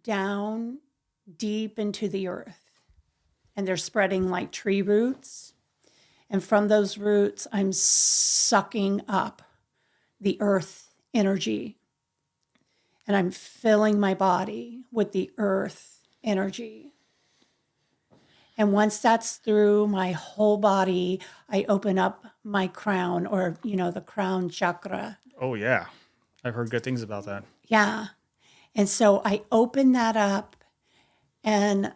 down deep into the earth. And they're spreading like tree roots. And from those roots, I'm sucking up the earth energy. And I'm filling my body with the earth energy. And once that's through my whole body, I open up my crown, or, the crown chakra. Oh, yeah. I've heard good things about that. Yeah. And so I open that up, and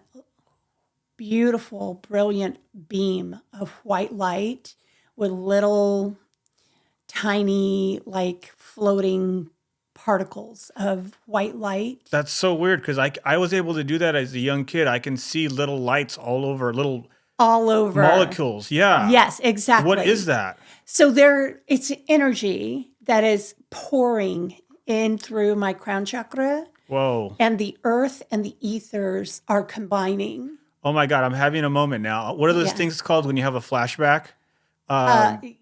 beautiful, brilliant beam of white light with little tiny, like floating particles of white light. That's so weird because I was able to do that as a young kid. I can see little lights all over molecules. Yeah. Yes, exactly. What is that? So it's energy that is pouring in through my crown chakra. Whoa. And the earth and the ethers are combining. Oh my God, I'm having a moment now. What are those things called when you have a flashback? I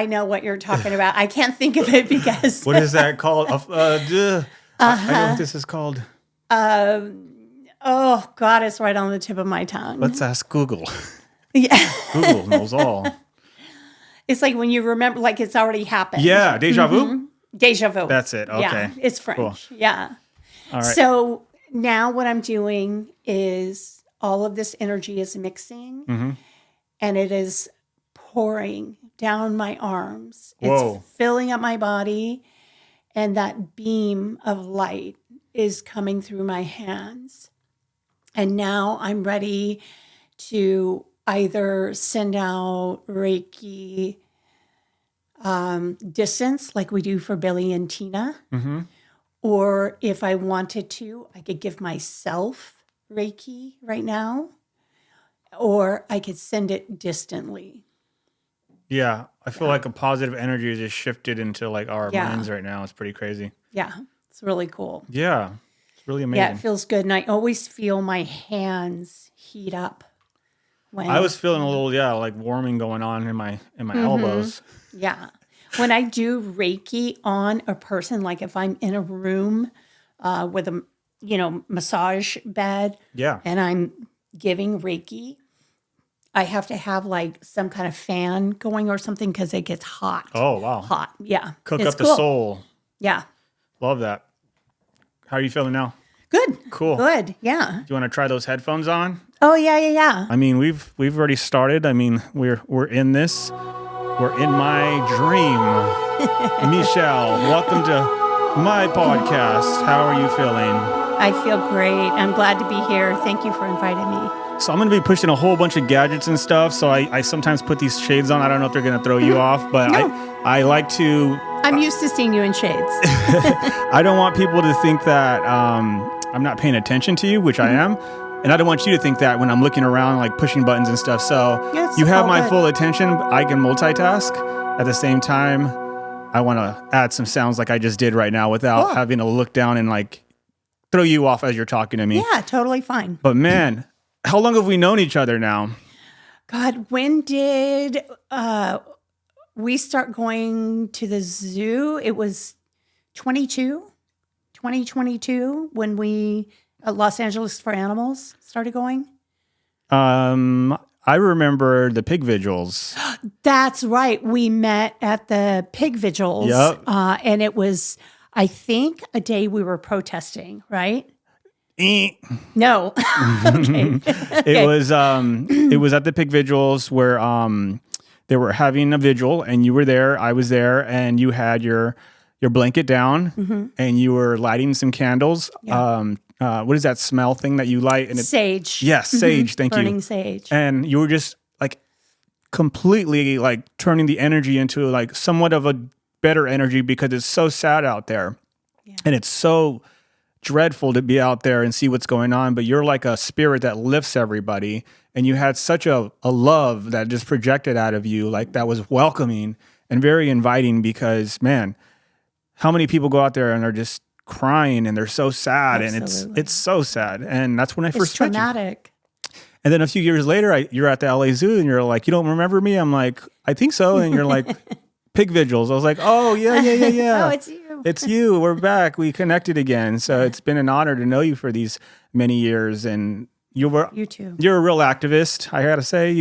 know what you're talking about. I can't think of it because. What is that called? I know what this is called. Oh God, it's right on the tip of my tongue. Let's ask Google. Yeah. Google knows all. It's like when you remember, like it's already happened. Yeah, deja vu? Deja vu. That's it. Okay. Yeah, it's French. Cool. Yeah. All right. So now what I'm doing is all of this energy is mixing and it is pouring down my arms. Whoa. It's filling up my body, and that beam of light is coming through my hands. And now I'm ready to either send out Reiki distance like we do for Billy and Tina. Or if I wanted to, I could give myself Reiki right now, or I could send it distantly. Yeah, I feel like a positive energy is just shifted into like our minds right now. It's pretty crazy. Yeah, it's really cool. Yeah, it's really amazing. Yeah, it feels good. And I always feel my hands heat up. I was feeling a little, like warming going on in my elbows. Yeah. When I do Reiki on a person, like if I'm in a room with a, massage bed, and I'm giving Reiki, I have to have like some kind of fan going or something because it gets hot. Oh, wow. Hot. Yeah. Cook it's up the soul. Yeah. Love that. How are you feeling now? Good. Cool. Good. Yeah. Do you want to try those headphones on? Oh, yeah. I mean, we've already started. I mean, we're in this. We're in my dream. Mechelle, welcome to my podcast. How are you feeling? I feel great. I'm glad to be here. Thank you for inviting me. So I'm going to be pushing a whole bunch of gadgets and stuff. So I sometimes put these shades on. I don't know if they're going to throw you off, but No. I like to... I'm used to seeing you in shades. I don't want people to think that I'm not paying attention to you, which I am. And I don't want you to think that when I'm looking around, like pushing buttons and stuff. So you have my full attention. I can multitask. At the same time, I want to add some sounds like I just did right now without having to look down and like throw you off as you're talking to me. Yeah, totally fine. But man, how long have we known each other now? God, when did we start going to the zoo? It was 2022 when we... Los Angeles for Animals started going? I remember the pig vigils. That's right. We met at the pig vigils. Yep. And it was, I think, a day we were protesting, right? No. Okay. It was at the pig vigils where they were having a vigil and you were there, I was there, and you had your blanket down and you were lighting some candles. Yeah. What is that smell thing that you light? And it's sage. Yes, sage. Thank you. Burning sage. And you were just like completely like turning the energy into like somewhat of a better energy because it's so sad out there. Yeah. And it's so dreadful to be out there and see what's going on. But you're like a spirit that lifts everybody. And you had such a love that just projected out of you, like that was welcoming and very inviting because, man, how many people go out there and are just crying and they're so sad. Absolutely. And it's so sad. And that's when I first met you. It's traumatic. And then a few years later, you're at the LA Zoo and you're like, you don't remember me? I'm like, I think so. And you're like, pig vigils. I was like, oh, yeah. Oh, it's you. you. It's you. We're back. We connected again. So it's been an honor to know you for these many years. And You too. you're a real activist. I gotta say,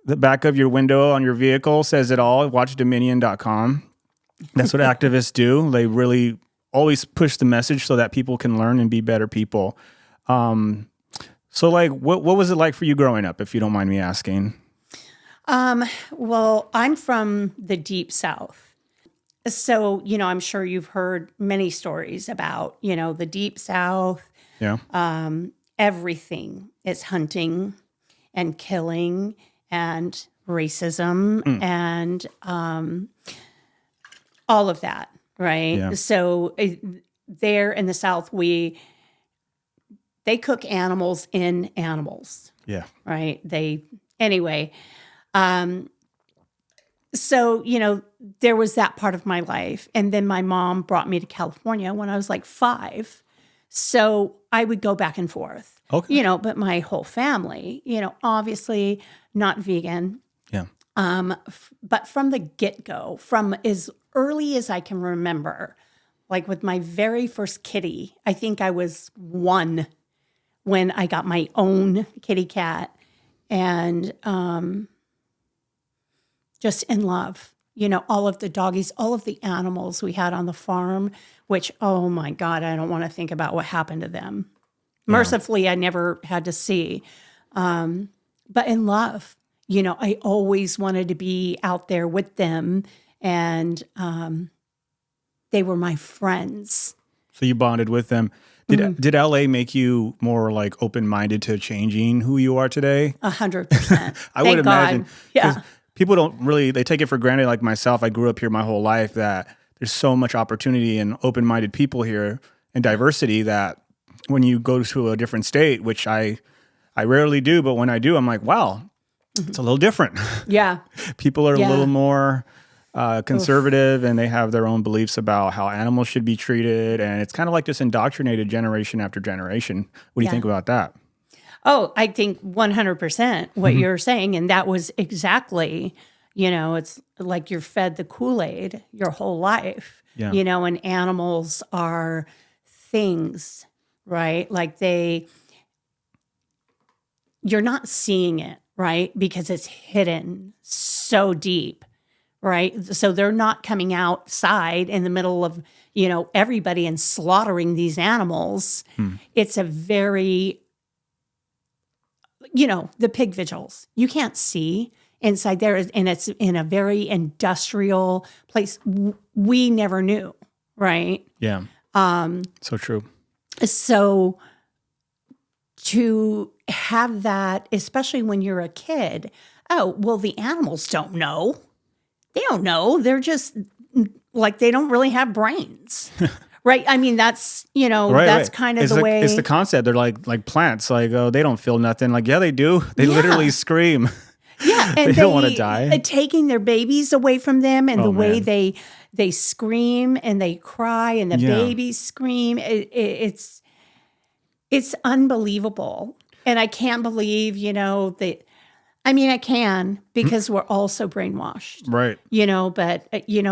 the back of your window on your vehicle says it all. WatchDominion.com. That's what activists do. They really always push the message so that people can learn and be better people. So like, what was it like for you growing up, if you don't mind me asking? Well, I'm from the deep South. So, I'm sure you've heard many stories about, the deep South. Yeah. Everything is hunting and killing and racism and all of that, right? Yeah. So there in the South, they cook animals in animals, Yeah. right? Anyway. So, there was that part of my life. And then my mom brought me to California when I was like 5. So I would go back and forth, Okay. but my whole family, obviously not vegan. Yeah. But from the get-go, from as early as I can remember, like with my very first kitty, I think I was 1 when I got my own kitty cat, and just in love. All of the doggies, all of the animals we had on the farm, which, oh my God, I don't want to think about what happened to them. Mercifully, I never had to see. But in love, I always wanted to be out there with them, and they were my friends. So you bonded with them. Did LA make you more like open-minded to changing who you are today? 100%. I would imagine. God. Yeah. 'Cause people don't really, they take it for granted, like myself. I grew up here my whole life, that there's so much opportunity and open-minded people here and diversity that when you go to a different state, which I rarely do, but when I do, I'm like, wow, it's a little different. Yeah. People are a Yeah. little more conservative, and they have their own beliefs about how animals should be treated. And it's kind of like just indoctrinated generation after generation. What do you think about that? Oh, I think 100% what you're saying. And that was exactly, it's like you're fed the Kool-Aid your whole life, Yeah. And animals are things, right? Like you're not seeing it, right? Because it's hidden so deep, right? So they're not coming outside in the middle of, everybody and slaughtering these animals. It's a very, the pig vigils. You can't see inside there, and it's in a very industrial place. We never knew, right? Yeah. So true. So to have that, especially when you're a kid, oh, well, the animals don't know. They don't know. They're just like, they don't really have brains. Right. I mean, that's, that's kind of it's the way. It's the concept. They're like plants. Like, oh, they don't feel nothing. Like, yeah, they do. They literally scream. Yeah. And they don't want to die. Taking their babies away from them, and the way man. they scream and they cry and the babies scream. It's unbelievable. And I can't believe, that. I mean, I can, because we're all so brainwashed. Right. But,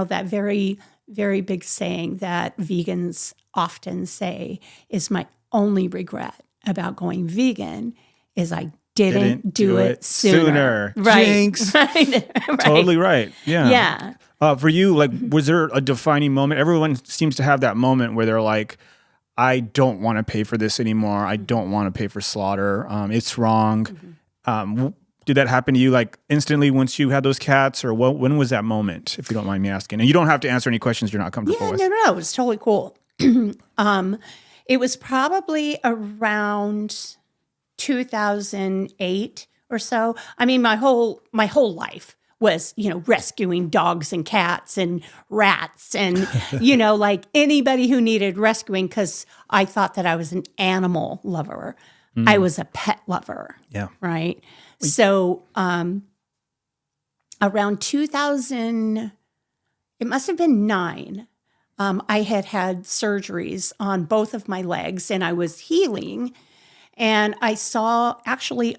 that very, very big saying that vegans often say is, my only regret about going vegan is I didn't do it sooner. Right. Jinx. Right. Totally right. Yeah. Yeah. For you, like, was there a defining moment? Everyone seems to have that moment where they're like, I don't want to pay for this anymore. I don't want to pay for slaughter. It's wrong. Did that happen to you like instantly once you had those cats, or when was that moment, if you don't mind me asking? And you don't have to answer any questions you're not comfortable with. No, it's totally cool. It was probably around 2008 or so. I mean, my whole life was, rescuing dogs and cats and rats and, like anybody who needed rescuing, because I thought that I was an animal lover. I was a pet lover. Yeah. Right. So around 2000, it must have been 9, I had surgeries on both of my legs, and I was healing. And I saw actually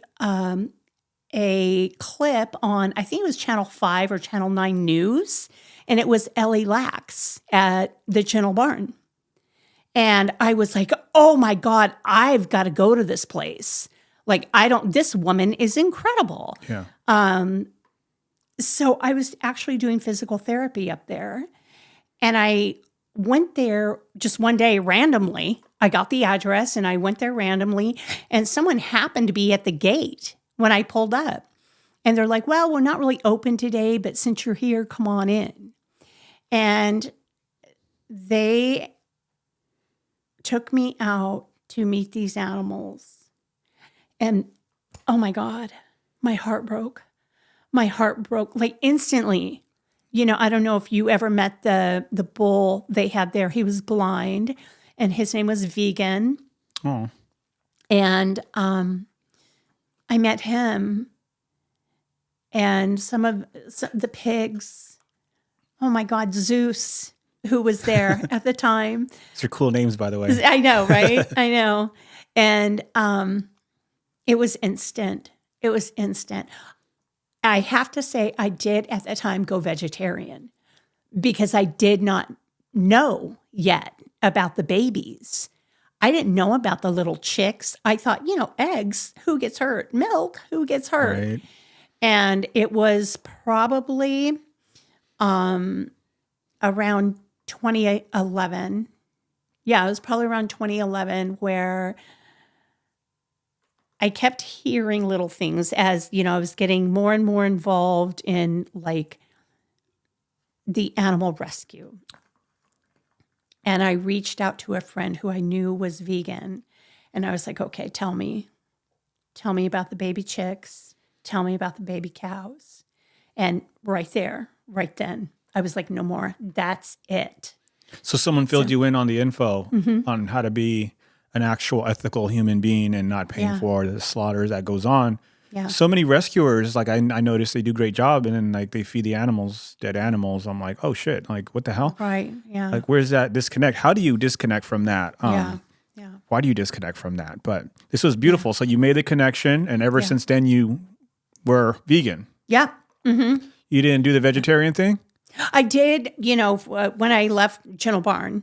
a clip on, I think it was Channel 5 or Channel 9 News. and it was Ellie Lax at the Gentle Barn. And I was like, oh my God, I've got to go to this place. Like, this woman is incredible. Yeah. So I was actually doing physical therapy up there. And I went there just one day randomly. I got the address and I went there randomly. And someone happened to be at the gate when I pulled up. And they're like, well, we're not really open today, but since you're here, come on in. And they took me out to meet these animals. And oh my God, my heart broke. My heart broke like instantly. You know, I don't know if you ever met the bull they had there. He was blind and his name was Vegan. Oh. And I met him and some of the pigs. Oh my God, Zeus, who was there at the time. These are cool names, by the way. I know, right? I know. And it was instant. It was instant. I have to say I did at the time go vegetarian because I did not know yet about the babies. I didn't know about the little chicks. I thought, eggs, who gets hurt? Milk, who gets hurt? Right. And it was probably around 2011. Yeah, it was probably around 2011 where I kept hearing little things as, I was getting more and more involved in like the animal rescue. And I reached out to a friend who I knew was vegan. And I was like, okay, tell me about the baby chicks. Tell me about the baby cows. And right there, right then, I was like, no more. That's it. So someone filled you in on the info on how to be an actual ethical human being and not paying for the slaughters that goes on. Yeah. So many rescuers, like I noticed they do a great job and then like they feed the animals, dead animals. I'm like, oh shit, like what the hell? Right, yeah. Like where's that disconnect? How do you disconnect from that? Yeah. Why do you disconnect from that? But this was beautiful. So you made the connection and ever since then you were vegan. Yeah. Mm-hmm. You didn't do the vegetarian thing? I did, when I left Gentle Barn,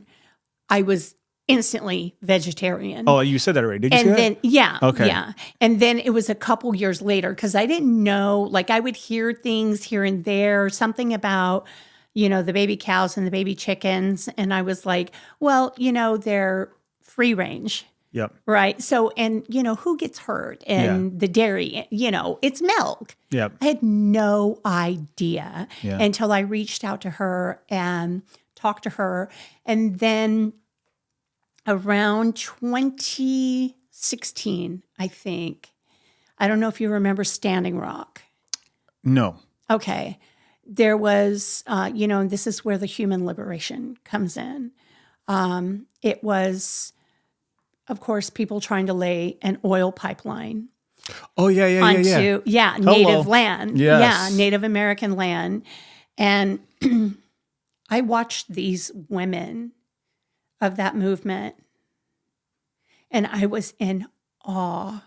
I was instantly vegetarian. Oh, you said that already. Did you say that? Then, yeah. Okay. Yeah. And then it was a couple years later because I didn't know, like I would hear things here and there, something about, the baby cows and the baby chickens. And I was like, well, they're free range. Yep. Right. So, and who gets hurt and the dairy, it's milk. Yep. I had no idea Yeah. until I reached out to her and talked to her. And then around 2016, I think, I don't know if you remember Standing Rock. No. Okay. There was, and this is where the human liberation comes in. It was, of course, people trying to lay an oil pipeline Oh, yeah. onto native land. Yes. Yeah, Native American land. And I watched these women of that movement, and I was in awe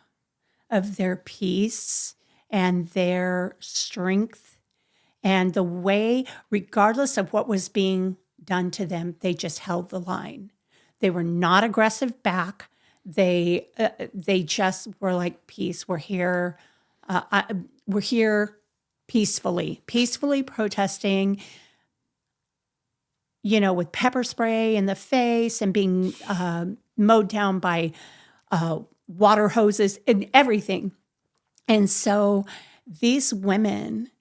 of their peace and their strength and the way, regardless of what was being done to them, they just held the line. They were not aggressive back. They just were like, peace. We're here. We're here peacefully protesting, with pepper spray in the face and being mowed down by water hoses and everything. And so these women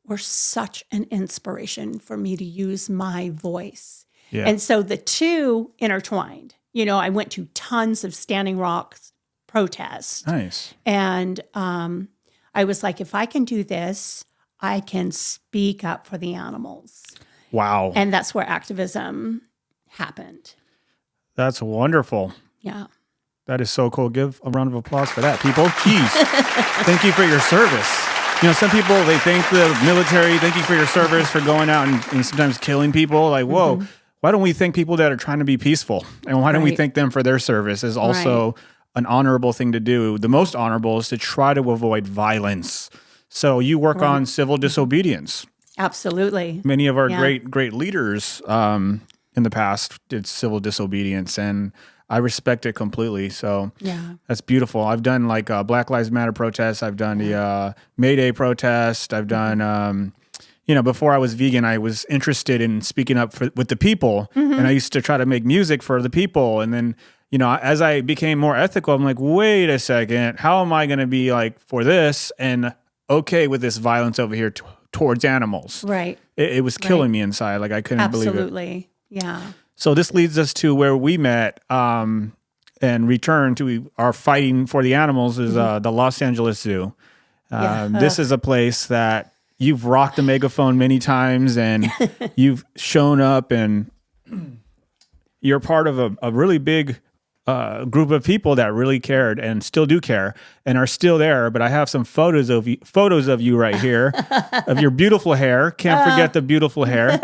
were such an inspiration for me to use my voice. Yeah. And so the two intertwined. I went to tons of Standing Rock protests. Nice. And I was like, if I can do this, I can speak up for the animals. Wow. And that's where activism happened. That's wonderful. Yeah. That is so cool. Give a round of applause for that, people. Jeez. Thank you for your service. Some people, they thank the military, thank you for your service for going out and sometimes killing people. Like, whoa, why don't we thank people that are trying to be peaceful? And why don't we thank them for their service is also an honorable thing to do. The most honorable is to try to avoid violence. So you work on civil disobedience. Absolutely. Many of our Yeah. great leaders in the past did civil disobedience, and I respect it completely. So Yeah. that's beautiful. I've done like Black Lives Matter protests. I've done the May Day protest. I've done, before I was vegan, I was interested in speaking up with the people, and I used to try to make music for the people. And then, as I became more ethical, I'm like, wait a second, how am I going to be like for this and okay with this violence over here towards animals? Right. It was killing me inside. Like I couldn't believe it. Absolutely. Yeah. So this leads us to where we met and returned to our fighting for the animals is the Los Angeles Zoo. This is a place that you've rocked the megaphone many times and you've shown up and you're part of a really big group of people that really cared and still do care and are still there. But I have some photos of you right here of your beautiful hair. Can't forget the beautiful hair.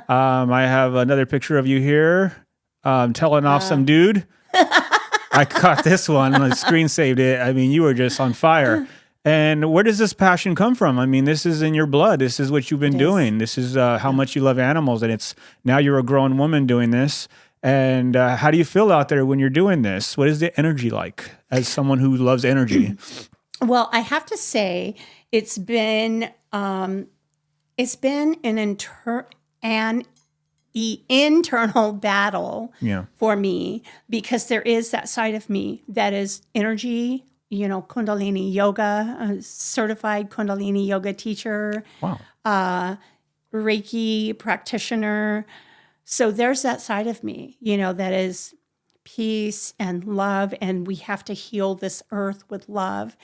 I have another picture of you here telling off some dude. I caught this one. I screen saved it. I mean, you were just on fire. And where does this passion come from? I mean, this is in your blood. This is what you've been doing. This is how much you love animals. And it's now you're a grown woman doing this. And how do you feel out there when you're doing this? What is the energy like as someone who loves energy? Well, I have to say it's been an internal battle for me because there is that side of me that is energy, Kundalini yoga, a certified Kundalini yoga teacher, Reiki practitioner. So there's that side of me, that is peace and love, and we have to heal this earth with love.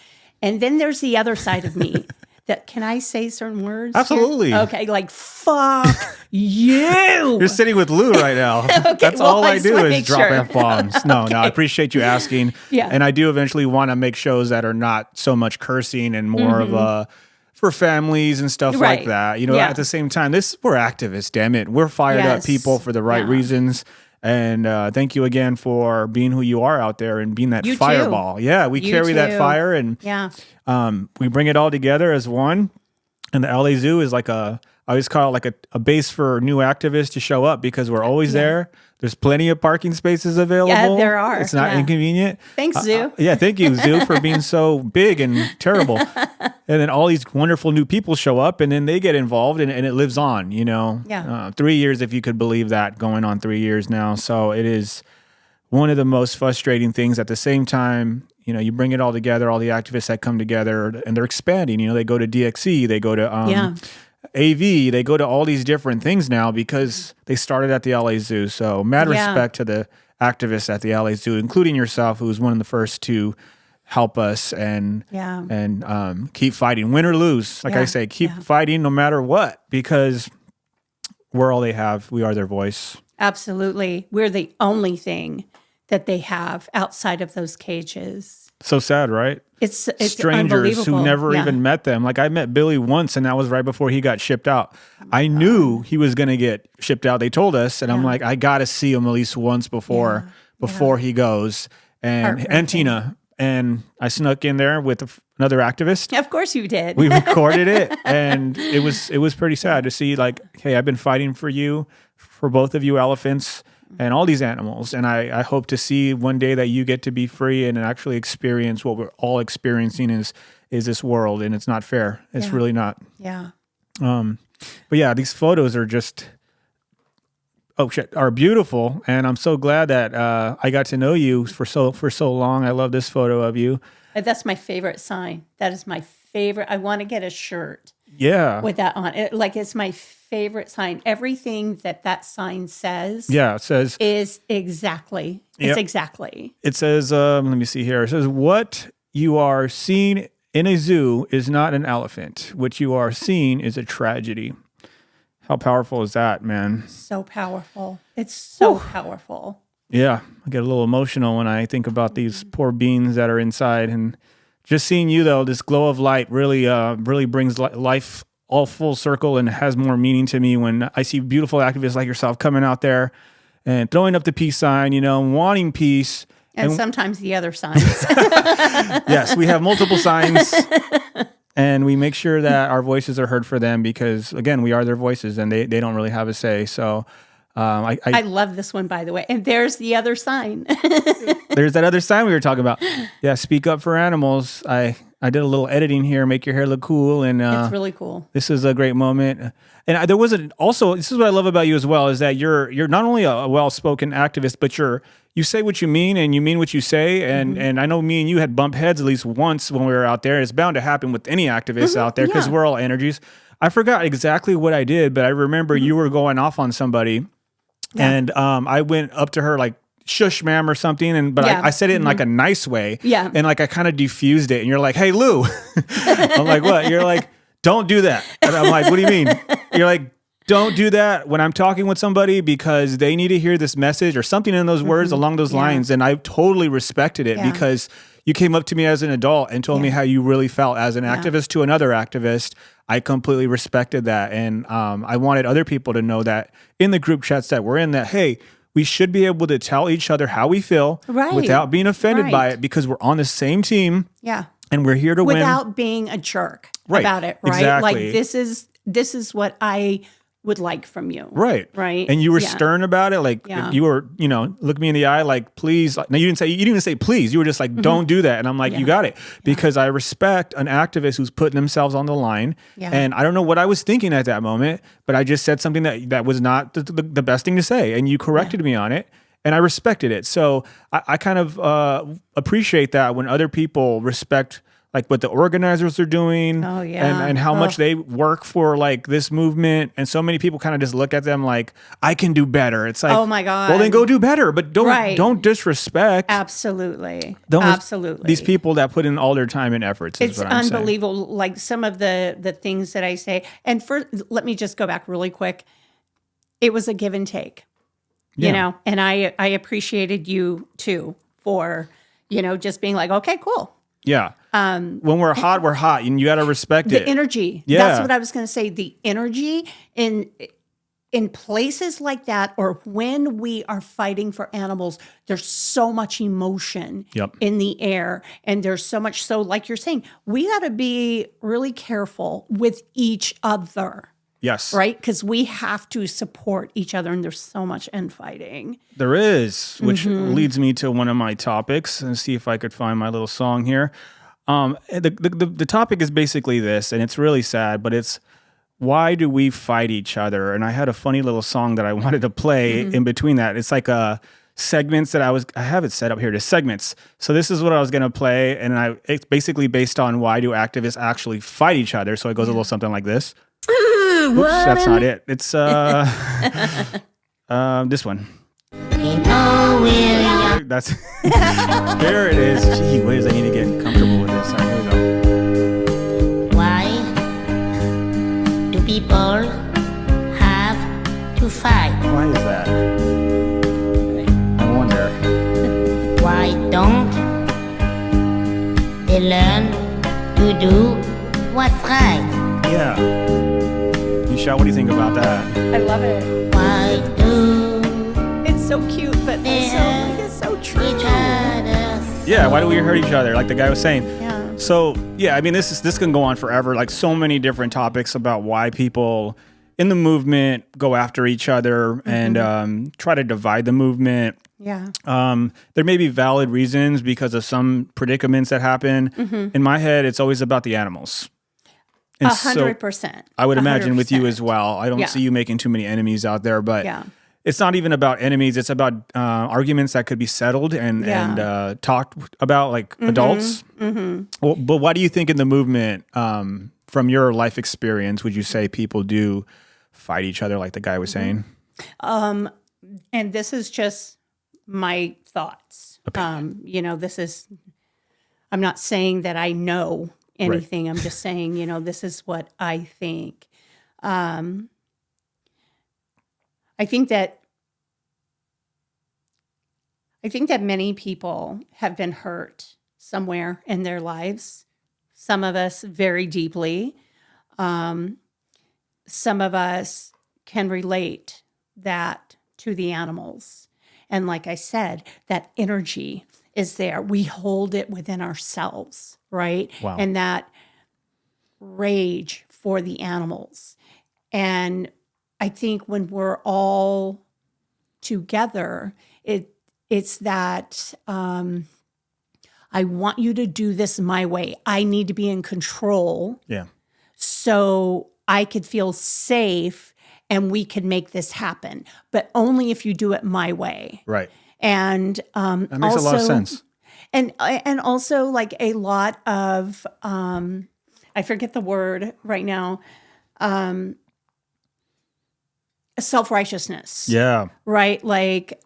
And then there's the other side of me that, can I say certain words? Absolutely. Here? Okay, like, fuck you. You're sitting with Lou right now. Okay, That's all I do is make drop sure. F-bombs. No, I appreciate you asking. Yeah. And I do eventually want to make shows that are not so much cursing and more of a for families and stuff like that. At the same time, we're activists, damn it. We're fired up people for the right reasons. And thank you again for being who you are out there and being that fireball. Yeah, we carry that fire and we bring it all together as one. And the LA Zoo is like I always call it like a base for new activists to show up because we're always there. There's plenty of parking spaces available. Yeah, there are. It's not inconvenient. Thanks, Zoo. Thank you, Zoo, for being so big and terrible. And then all these wonderful new people show up and then they get involved and it lives on, 3 years, if you could believe that, going on 3 years now. So it is one of the most frustrating things. At the same time, you bring it all together, all the activists that come together and they're expanding. They go to DXE, they go to AV, they go to all these different things now because they started at the LA Zoo. So mad respect to the activists at the LA Zoo, including yourself, who was one of the first to help us and keep fighting, win or lose. Like I say, keep fighting no matter what, because we're all they have. We are their voice. Absolutely. We're the only thing that they have outside of those cages. So sad, right? It's strangers who never even met them. Like I met Billy once, and that was right before he got shipped out. I knew he was going to get shipped out. They told us, and I'm like, I got to see him at least once before he goes. And Tina, and I snuck in there with another activist. Of course you did. We recorded it, and it was pretty sad to see. Like, hey, I've been fighting for you, for both of you elephants. And all these animals. And I hope to see one day that you get to be free and actually experience what we're all experiencing is this world. And it's not fair. It's really not. Yeah. But yeah, these photos are just, are beautiful. And I'm so glad that I got to know you for so long. I love this photo of you. That's my favorite sign. That is my favorite. I want to get a shirt. Yeah. With that on it. Like, it's my favorite sign. Everything that sign says. Yeah, it says. Is exactly. It's exactly. It says, let me see here. It says, what you are seeing in a zoo is not an elephant. What you are seeing is a tragedy. How powerful is that, man? So powerful. It's so powerful. Yeah. I get a little emotional when I think about these poor beings that are inside. And just seeing you, though, this glow of light really brings life all full circle and has more meaning to me when I see beautiful activists like yourself coming out there and throwing up the peace sign, wanting peace. And sometimes the other signs. Yes, we have multiple signs. And we make sure that our voices are heard for them because, again, we are their voices and they don't really have a say. So I love this one, by the way. And there's the other sign. there's that other sign we were talking about. Yeah, speak up for animals. I did a little editing here, make your hair look cool. And It's really cool. this is a great moment. And there was also, this is what I love about you as well, is that you're not only a well-spoken activist, but you say what you mean and you mean what you say. And I know me and you had bumped heads at least once when we were out there. It's bound to happen with any activists out there because we're all energies. I forgot exactly what I did, but I remember you were going off on somebody. Yeah. And I went up to her like, shush ma'am or something. But I said it in like a nice way. Yeah. And like, I kind of diffused it and you're like, hey, Lou. I'm like, what? You're like, don't do that. And I'm like, what do you mean? You're like, don't do that when I'm talking with somebody because they need to hear this message or something in those words along those lines. And I totally respected it because you came up to me as an adult and told me how you really felt as an activist to another activist. I completely respected that. And I wanted other people to know that in the group chats that we're in that, hey, we should be able to tell each other how we feel without being offended by it because we're on the same team. Yeah. And we're here to win. Without being a jerk about it, right? Exactly. Like this is what I would like from you. Right. Right. And you were stern about it. Like you were, look me in the eye, like, please. No, you didn't even say please. You were just like, don't do that. And I'm like, you got it. Because I respect an activist who's putting themselves on the line. Yeah. And I don't know what I was thinking at that moment, but I just said something that was not the best thing to say. And you corrected me on it. And I respected it. So I kind of appreciate that when other people respect like what the organizers are doing and how much they work for like this movement. And so many people kind of just look at them like, I can do better. It's like, oh my God. Well, then go do better, but don't disrespect. Absolutely. Absolutely. These people that put in all their time and efforts. It's unbelievable. Like some of the things that I say. And first, let me just go back really quick. It was a give and take, you know, and I appreciated you too for, just being like, okay, cool. Yeah. When we're hot, and you got to respect the energy. Yeah. That's what I was going to say. The energy in places like that, or when we are fighting for animals, there's so much emotion in the air. And there's so much. So like you're saying, we got to be really careful with each other. Yes. Right? Because we have to support each other, and there's so much infighting. There is, which leads me to one of my topics. And see if I could find my little song here. The topic is basically this, and it's really sad, but it's why do we fight each other? And I had a funny little song that I wanted to play in between that. It's like segments that I have it set up here to segments. So this is what I was going to play, and it's basically based on why do activists actually fight each other. So it goes a little something like this. Oops, that's not it. It's this one. That's there it is. Gee whiz, I need to get comfortable with this. All right, here we go. Why do people have to fight? Why is that? I wonder. Why don't they learn to do what's right? Yeah. Michelle, what do you think about that? I love it. Why do It's so cute, but it's so true. each other? Yeah, why do we hurt each other? Like the guy was saying. Yeah. So yeah, I mean, this can go on forever. Like so many different topics about why people in the movement go after each other and try to divide the movement. Yeah. There may be valid reasons because of some predicaments that happen. In my head, it's always about the animals. 100%. I would imagine with you as well. I don't see you making too many enemies out there, but it's not even about enemies. It's about arguments that could be settled and talked about like adults. Well, but why do you think in the movement, from your life experience, would you say people do fight each other like the guy was saying? And this is just my thoughts. Okay. I'm not saying that I know anything. I'm just saying, this is what I think. I think that many people have been hurt somewhere in their lives. Some of us very deeply. Some of us can relate that to the animals. And like I said, that energy is there. We hold it within ourselves, right? Wow. And that rage for the animals. And I think when we're all together, it's that I want you to do this my way. I need to be in control. Yeah. So I could feel safe and we could make this happen, but only if you do it my way. Right. And That makes a lot of sense. And also like a lot of I forget the word right now, self-righteousness. Yeah. Right? Like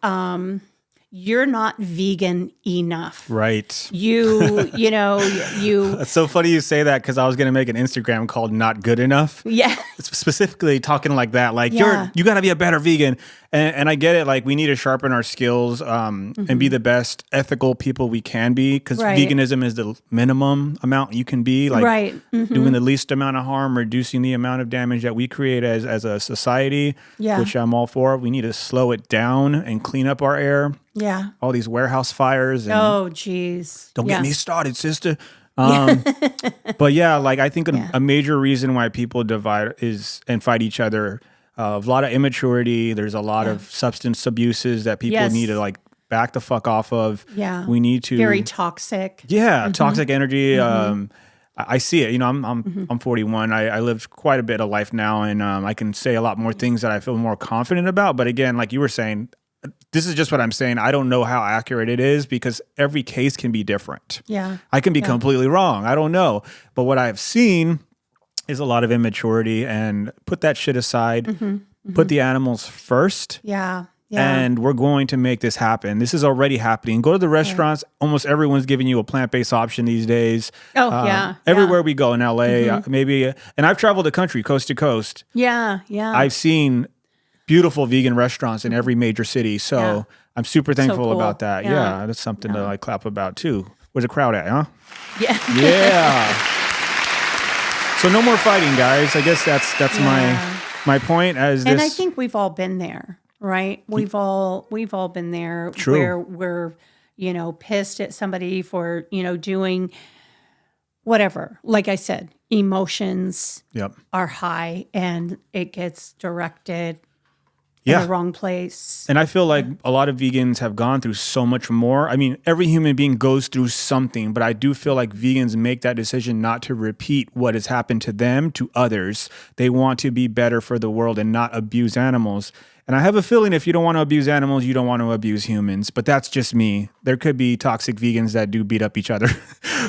you're not vegan enough. Right. You It's so funny you say that because I was going to make an Instagram called Not Good Enough. yeah. It's specifically talking like that. Like Yeah. you got to be a better vegan. And I get it. Like we need to sharpen our skills and be the best ethical people we can be because Right. veganism is the minimum amount you can be. Like Right. doing the least amount of harm, reducing the amount of damage that we create as a society, Yeah. which I'm all for. We need to slow it down and clean up our air. Yeah. All these warehouse fires. And Oh, geez. don't Yeah. get me started, sister. But yeah, like I think a major reason why people divide is and fight each other. A lot of immaturity. There's a lot of substance abuses that people Yes. need to like back the fuck off of. Yeah. We need to Very toxic. toxic energy. I see it. You know, I'm 41. I lived quite a bit of life now, and I can say a lot more things that I feel more confident about. But again, like you were saying, this is just what I'm saying. I don't know how accurate it is because every case can be different. Yeah. I can be completely wrong. I don't know. But what I've seen is a lot of immaturity and put that shit aside, put the animals first. Yeah. Yeah. And we're going to make this happen. This is already happening. Go to the restaurants. Almost everyone's giving you a plant-based option these days. Oh, yeah. Everywhere we go in LA, maybe. And I've traveled the country coast to coast. Yeah. Yeah. I've seen beautiful vegan restaurants in every major city. So Yeah. I'm super thankful cool. about that. Yeah. Yeah, that's something to like clap about too. Where's the crowd at, huh? yeah. Yeah. So no more fighting, guys. I guess that's my point. And I think we've all been there, right? We've all been there. True. Where we're pissed at somebody for doing whatever. Like I said, emotions Yep. are high, and it gets directed Yeah. in the wrong place. And I feel like a lot of vegans have gone through so much more. I mean, every human being goes through something, but I do feel like vegans make that decision not to repeat what has happened to them to others. They want to be better for the world and not abuse animals. And I have a feeling if you don't want to abuse animals, you don't want to abuse humans. But that's just me. There could be toxic vegans that do beat up each other.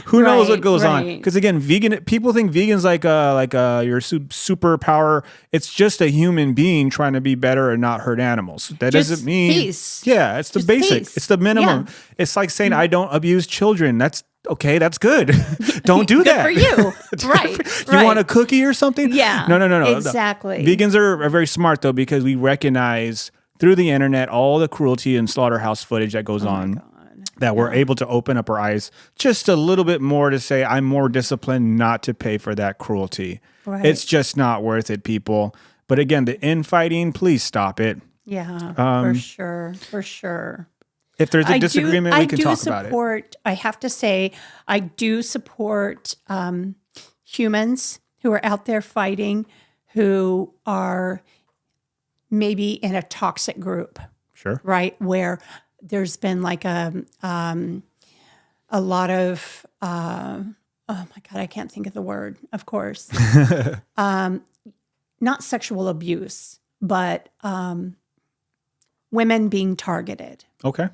Who knows what goes on? Right. Because again, people think vegans like your superpower. It's just a human being trying to be better and not hurt animals. That Just doesn't mean peace. Yeah, it's the Just basic. peace. It's the minimum. Yeah. It's like saying I don't abuse children. That's okay. That's good. Don't do Good that for you. Right. You right. want a cookie or something? Yeah. No. Exactly. Vegans are very smart though because we recognize through the internet all the cruelty and slaughterhouse footage that goes on. That we're able to open up our eyes just a little bit more to say, I'm more disciplined not to pay for that cruelty. Right. It's just not worth it, people. But again, the infighting, please stop it. Yeah, for sure. For sure. If there's a disagreement, we can talk about it. I have to say, I do support humans who are out there fighting, who are maybe in a toxic group, Sure. right? Where there's been like a lot of, oh my God, I can't think of the word, of course. Not sexual abuse, but women being targeted. Okay.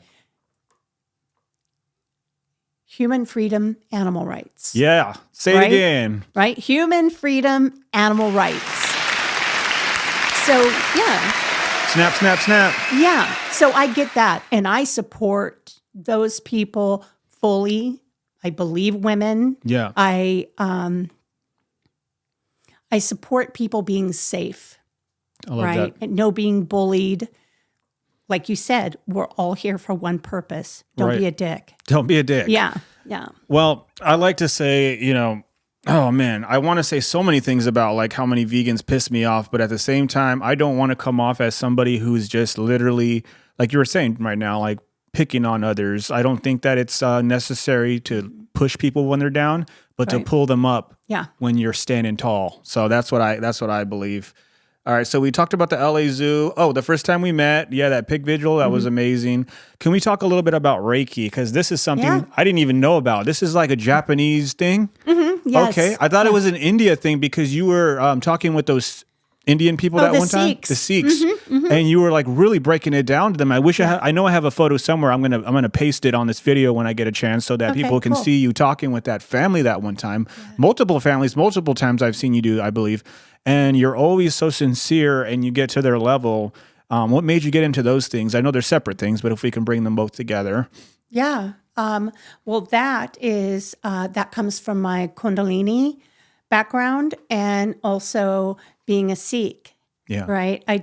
Human freedom, animal rights. Yeah. Say Right? it again. Right? Human freedom, animal rights. So, yeah. Snap, snap, snap. Yeah. So I get that. And I support those people fully. I believe women. Yeah. I support people being safe. I love right? that. And no being bullied. Like you said, we're all here for one purpose. Don't Right. be a dick. Don't be a dick. Yeah. Yeah. Well, I like to say, oh man, I want to say so many things about like how many vegans piss me off, but at the same time, I don't want to come off as somebody who's just literally, like you were saying right now, like picking on others. I don't think that it's necessary to push people when they're down, but to Right. pull them up Yeah. when you're standing tall. So that's what I believe. All right, so we talked about the LA Zoo. Oh, the first time we met, that pig vigil, that was amazing. Can we talk a little bit about Reiki? Because this is something Yeah. I didn't even know about. This is like a Japanese thing. Yes. Okay, I thought it was an India thing because you were talking with those Indian people that the one time, Sikhs. the Sikhs, and you were like really breaking it down to them. I wish I know I have a photo somewhere. I'm gonna paste it on this video when I get a chance so that Okay, people can cool. see you talking with that family that one time. Multiple families, multiple times I've seen you do, I believe, and you're always so sincere and you get to their level. What made you get into those things? I know they're separate things, but if we can bring them both together. Yeah. Well, that comes from my Kundalini background and also being a Sikh. Yeah. Right. I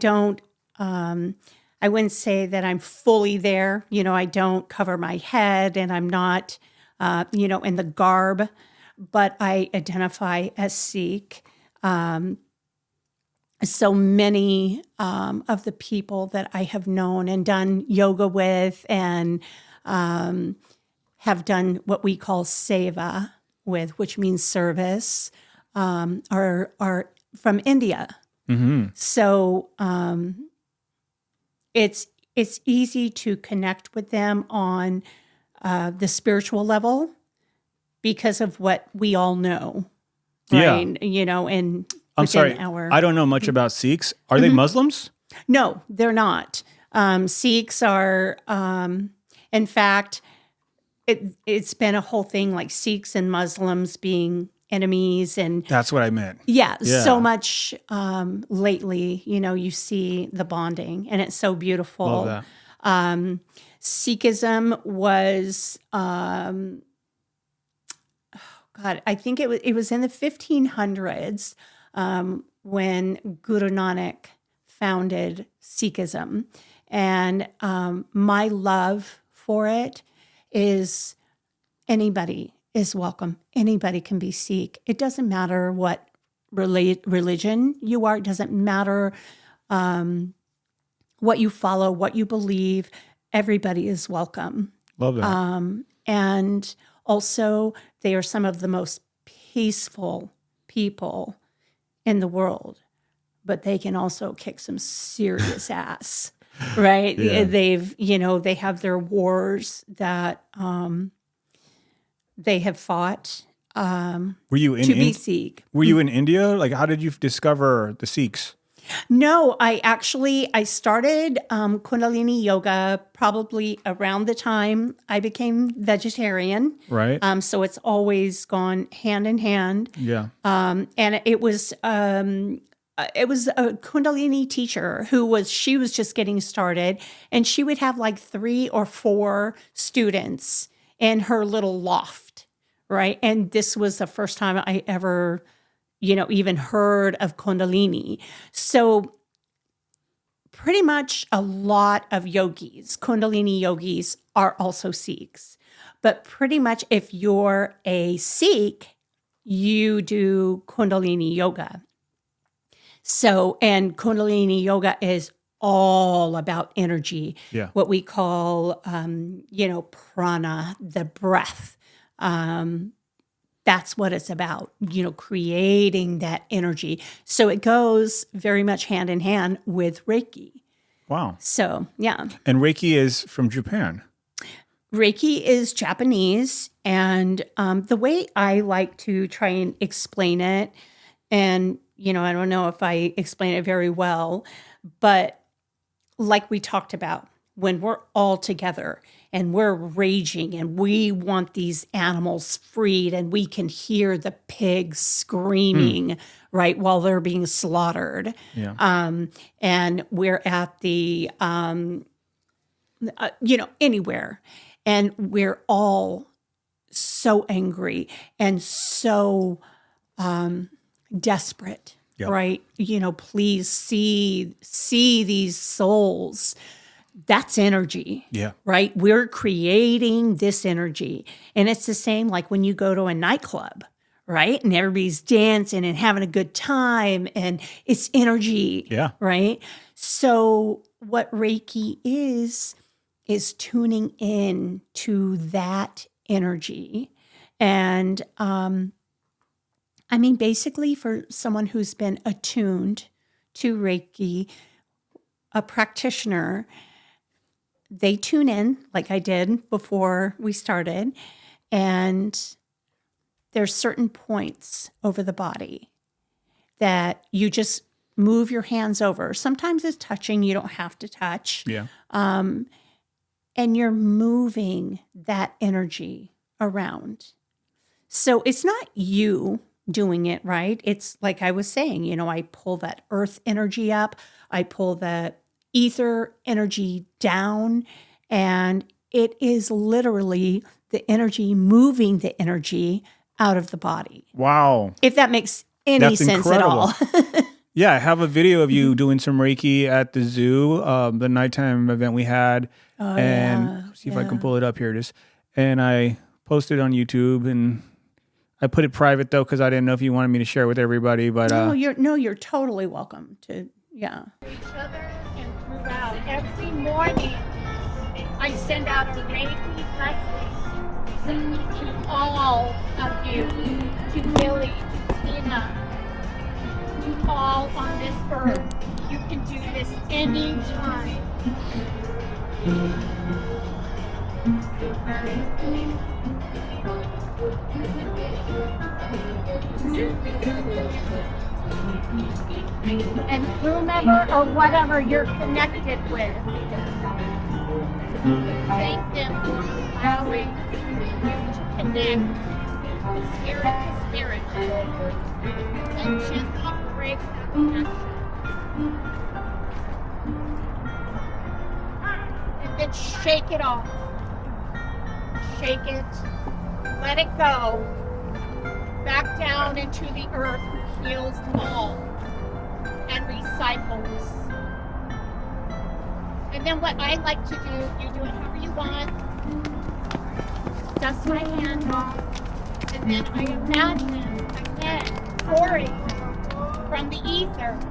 wouldn't say that I'm fully there. I don't cover my head and I'm not, in the garb, but I identify as Sikh. So many of the people that I have known and done yoga with and have done what we call seva with, which means service, are from India. So it's easy to connect with them on the spiritual level because of what we all know, Yeah. right? And I'm within sorry. our I don't know much about Sikhs. Are they Muslims? No, they're not. Sikhs are, in fact, it's been a whole thing like Sikhs and Muslims being enemies and That's what I meant. yeah, Yeah. so much lately, you see the bonding and it's so beautiful. Love that. Sikhism was, I think it was in the 1500s when Guru Nanak founded Sikhism. And my love for it is anybody is welcome. Anybody can be Sikh. It doesn't matter what religion you are. It doesn't matter what you follow, what you believe. Everybody is welcome. Love that. And also, they are some of the most peaceful people in the world, but they can also kick some serious ass, right? Yeah. They have their wars that they have fought Were you in to be Sikh. Were you in India? Like, how did you discover the Sikhs? No, I started Kundalini yoga probably around the time I became vegetarian. Right. So it's always gone hand in hand. Yeah. And it was a Kundalini teacher she was just getting started, and she would have like 3 or 4 students in her little loft, right? And this was the first time I ever even heard of Kundalini. So pretty much a lot of yogis, Kundalini yogis, are also Sikhs. But pretty much if you're a Sikh, you do Kundalini yoga. So, and Kundalini yoga is all about energy, Yeah. what we call, prana, the breath. That's what it's about, creating that energy. So it goes very much hand in hand with Reiki. Wow. So, yeah. And Reiki is from Japan. Reiki is Japanese. And the way I like to try and explain it, and, I don't know if I explain it very well, but like we talked about, when we're all together and we're raging and we want these animals freed and we can hear the pigs screaming, right, while they're being slaughtered. Yeah. And we're at the, anywhere. And we're all so angry and so desperate, Yep. right? Please see these souls. That's energy. Yeah. Right? We're creating this energy. And it's the same like when you go to a nightclub, right? And everybody's dancing and having a good time and it's energy. Yeah. Right? So what Reiki is tuning in to that energy And basically, for someone who's been attuned to Reiki, a practitioner, they tune in like I did before we started, and there's certain points over the body that you just move your hands over. Sometimes it's touching, you don't have to touch. Yeah. And you're moving that energy around. So it's not you doing it, right? It's like I was saying, I pull that earth energy up, I pull that ether energy down, and it is literally the energy moving the energy out of the body. Wow. If that makes any That's sense incredible. at all. Yeah, I have a video of you doing some Reiki at the zoo, the nighttime event we had. Oh, and yeah, see if I can pull it up here. And I posted it on YouTube, and I put it private though because I didn't know if you wanted me to share it with everybody. But you're totally welcome to. Yeah. Each other and throughout every morning, I send out a Reiki blessing to all of you, to Billy, to Tina, to all on this earth. You can do this anytime. And whomever or whatever you're connected with, thank them for allowing you to connect spirit to spirit and gently break that connection. And then shake it off. Shake it. Let it go. Back down into the earth who heals all and recycles. And then what I like to do, you do it however you want. Dust my hand off. And then I imagine again pouring from the ethers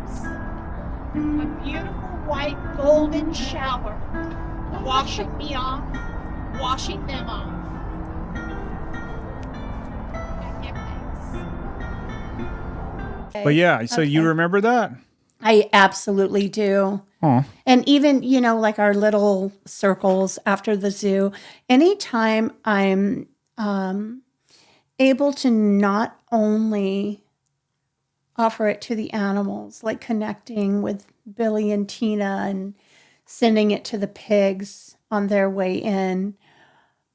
a beautiful white golden shower, washing me off, washing them off. But yeah, so you remember that? I absolutely do. Oh, And even, like our little circles after the zoo, anytime I'm able to not only offer it to the animals, like connecting with Billy and Tina and sending it to the pigs on their way in,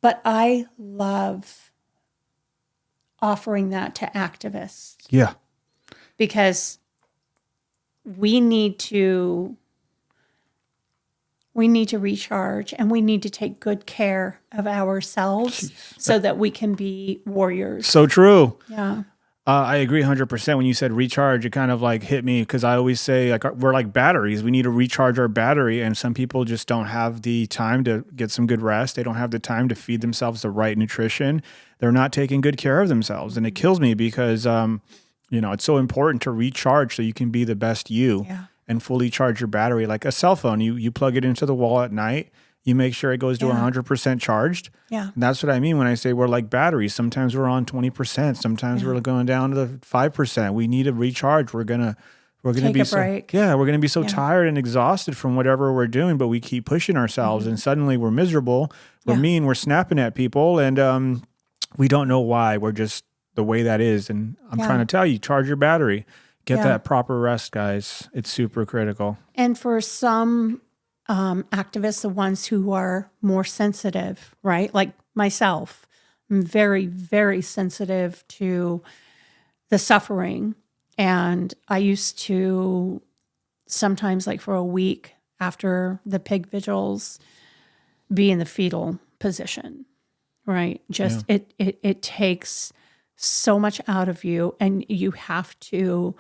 but I love offering that to activists. yeah. Because we need to recharge, and we need to take good care of ourselves so that we can be warriors. So true. Yeah. I agree 100%. When you said recharge, it kind of like hit me because I always say like we're like batteries. We need to recharge our battery, and some people just don't have the time to get some good rest. They don't have the time to feed themselves the right nutrition. They're not taking good care of themselves, and it kills me because it's so important to recharge so you can be the best you and fully charge your battery. Like a cell phone, you plug it into the wall at night. You make sure it goes to 100% charged. Yeah. And that's what I mean when I say we're like batteries. Sometimes we're on 20%. Sometimes we're going down to the 5%. We need to recharge. We're gonna Take be a break. we're gonna be so tired and exhausted from whatever we're doing, but we keep pushing ourselves, and suddenly we're miserable. We're mean. We're snapping at people, and we don't know why. We're just the way that is. And I'm trying to tell you, charge your battery, get that proper rest, guys. It's super critical. And for some activists, the ones who are more sensitive, right? Like myself, I'm very, very sensitive to the suffering. And I used to sometimes, like for a week after the pig vigils, be in the fetal position, right? Just it takes so much out of you, and you have to,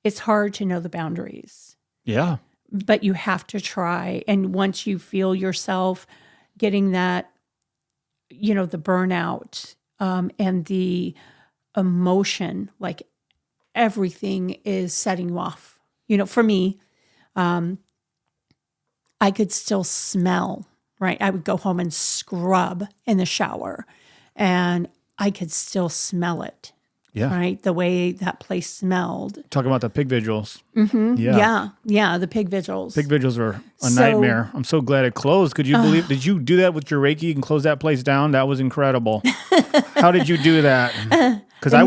it's hard to know the boundaries. Yeah. But you have to try. And once you feel yourself getting that, the burnout and the emotion, like everything is setting you off. For me, I could still smell, right? I would go home and scrub in the shower. and I could still smell it. Yeah. Right, the way that place smelled. Talking about the pig vigils. Mm-hmm. Yeah, the pig vigils. Pig vigils were a So- nightmare. I'm so glad it closed. Could you believe? Did you do that with your Reiki and close that place down? That was incredible. How did you do that? Because I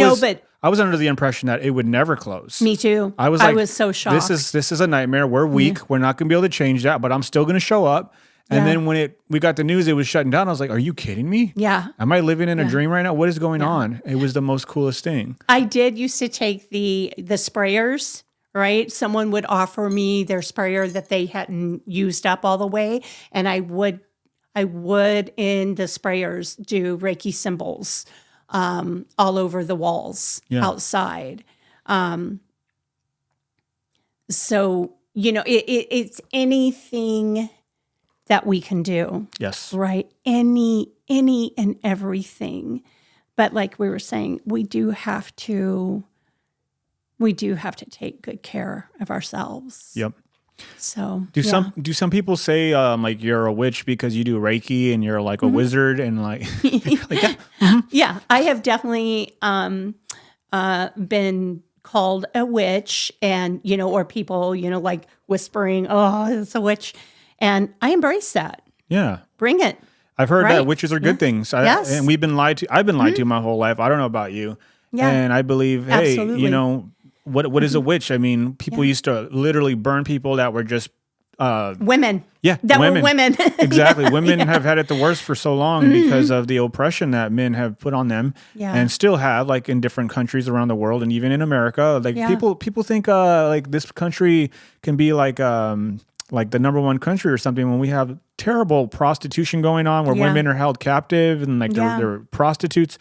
was under the impression that it would never close. Me too. I was so shocked. This is a nightmare. We're weak. We're not going to be able to change that, but I'm still going to show up. And Yeah. then when we got the news it was shutting down, I was like, are you kidding me? Yeah. Am I living in a dream right now? What is going on? It was the most coolest thing. I did used to take the sprayers, right? Someone would offer me their sprayer that they hadn't used up all the way, and I would in the sprayers do Reiki symbols all over the walls outside. So, it's anything that we can do. Yes. Right. Any and everything. But like we were saying, we do have to take good care of ourselves. Yep. So Do some people say like you're a witch because you do Reiki and you're like a wizard and like Yeah, I have definitely been called a witch, and or people like whispering, "Oh, it's a witch," and I embrace that. yeah. Bring it. I've heard Right. that witches are good things. Yes. And we've been lied to. I've been lied to my whole life. I don't know about you. Yeah. And I believe, hey, Absolutely. what is a witch? I mean, people used to literally burn people that were just Women. yeah, That were women. Exactly. Women have had it the worst for so long because of the oppression that men have put on them Yeah. and still have, like in different countries around the world and even in America. Like Yeah. people think like this country can be like the number one country or something when we have terrible prostitution going on where Yeah. women are held captive and like Yeah. they're prostitutes.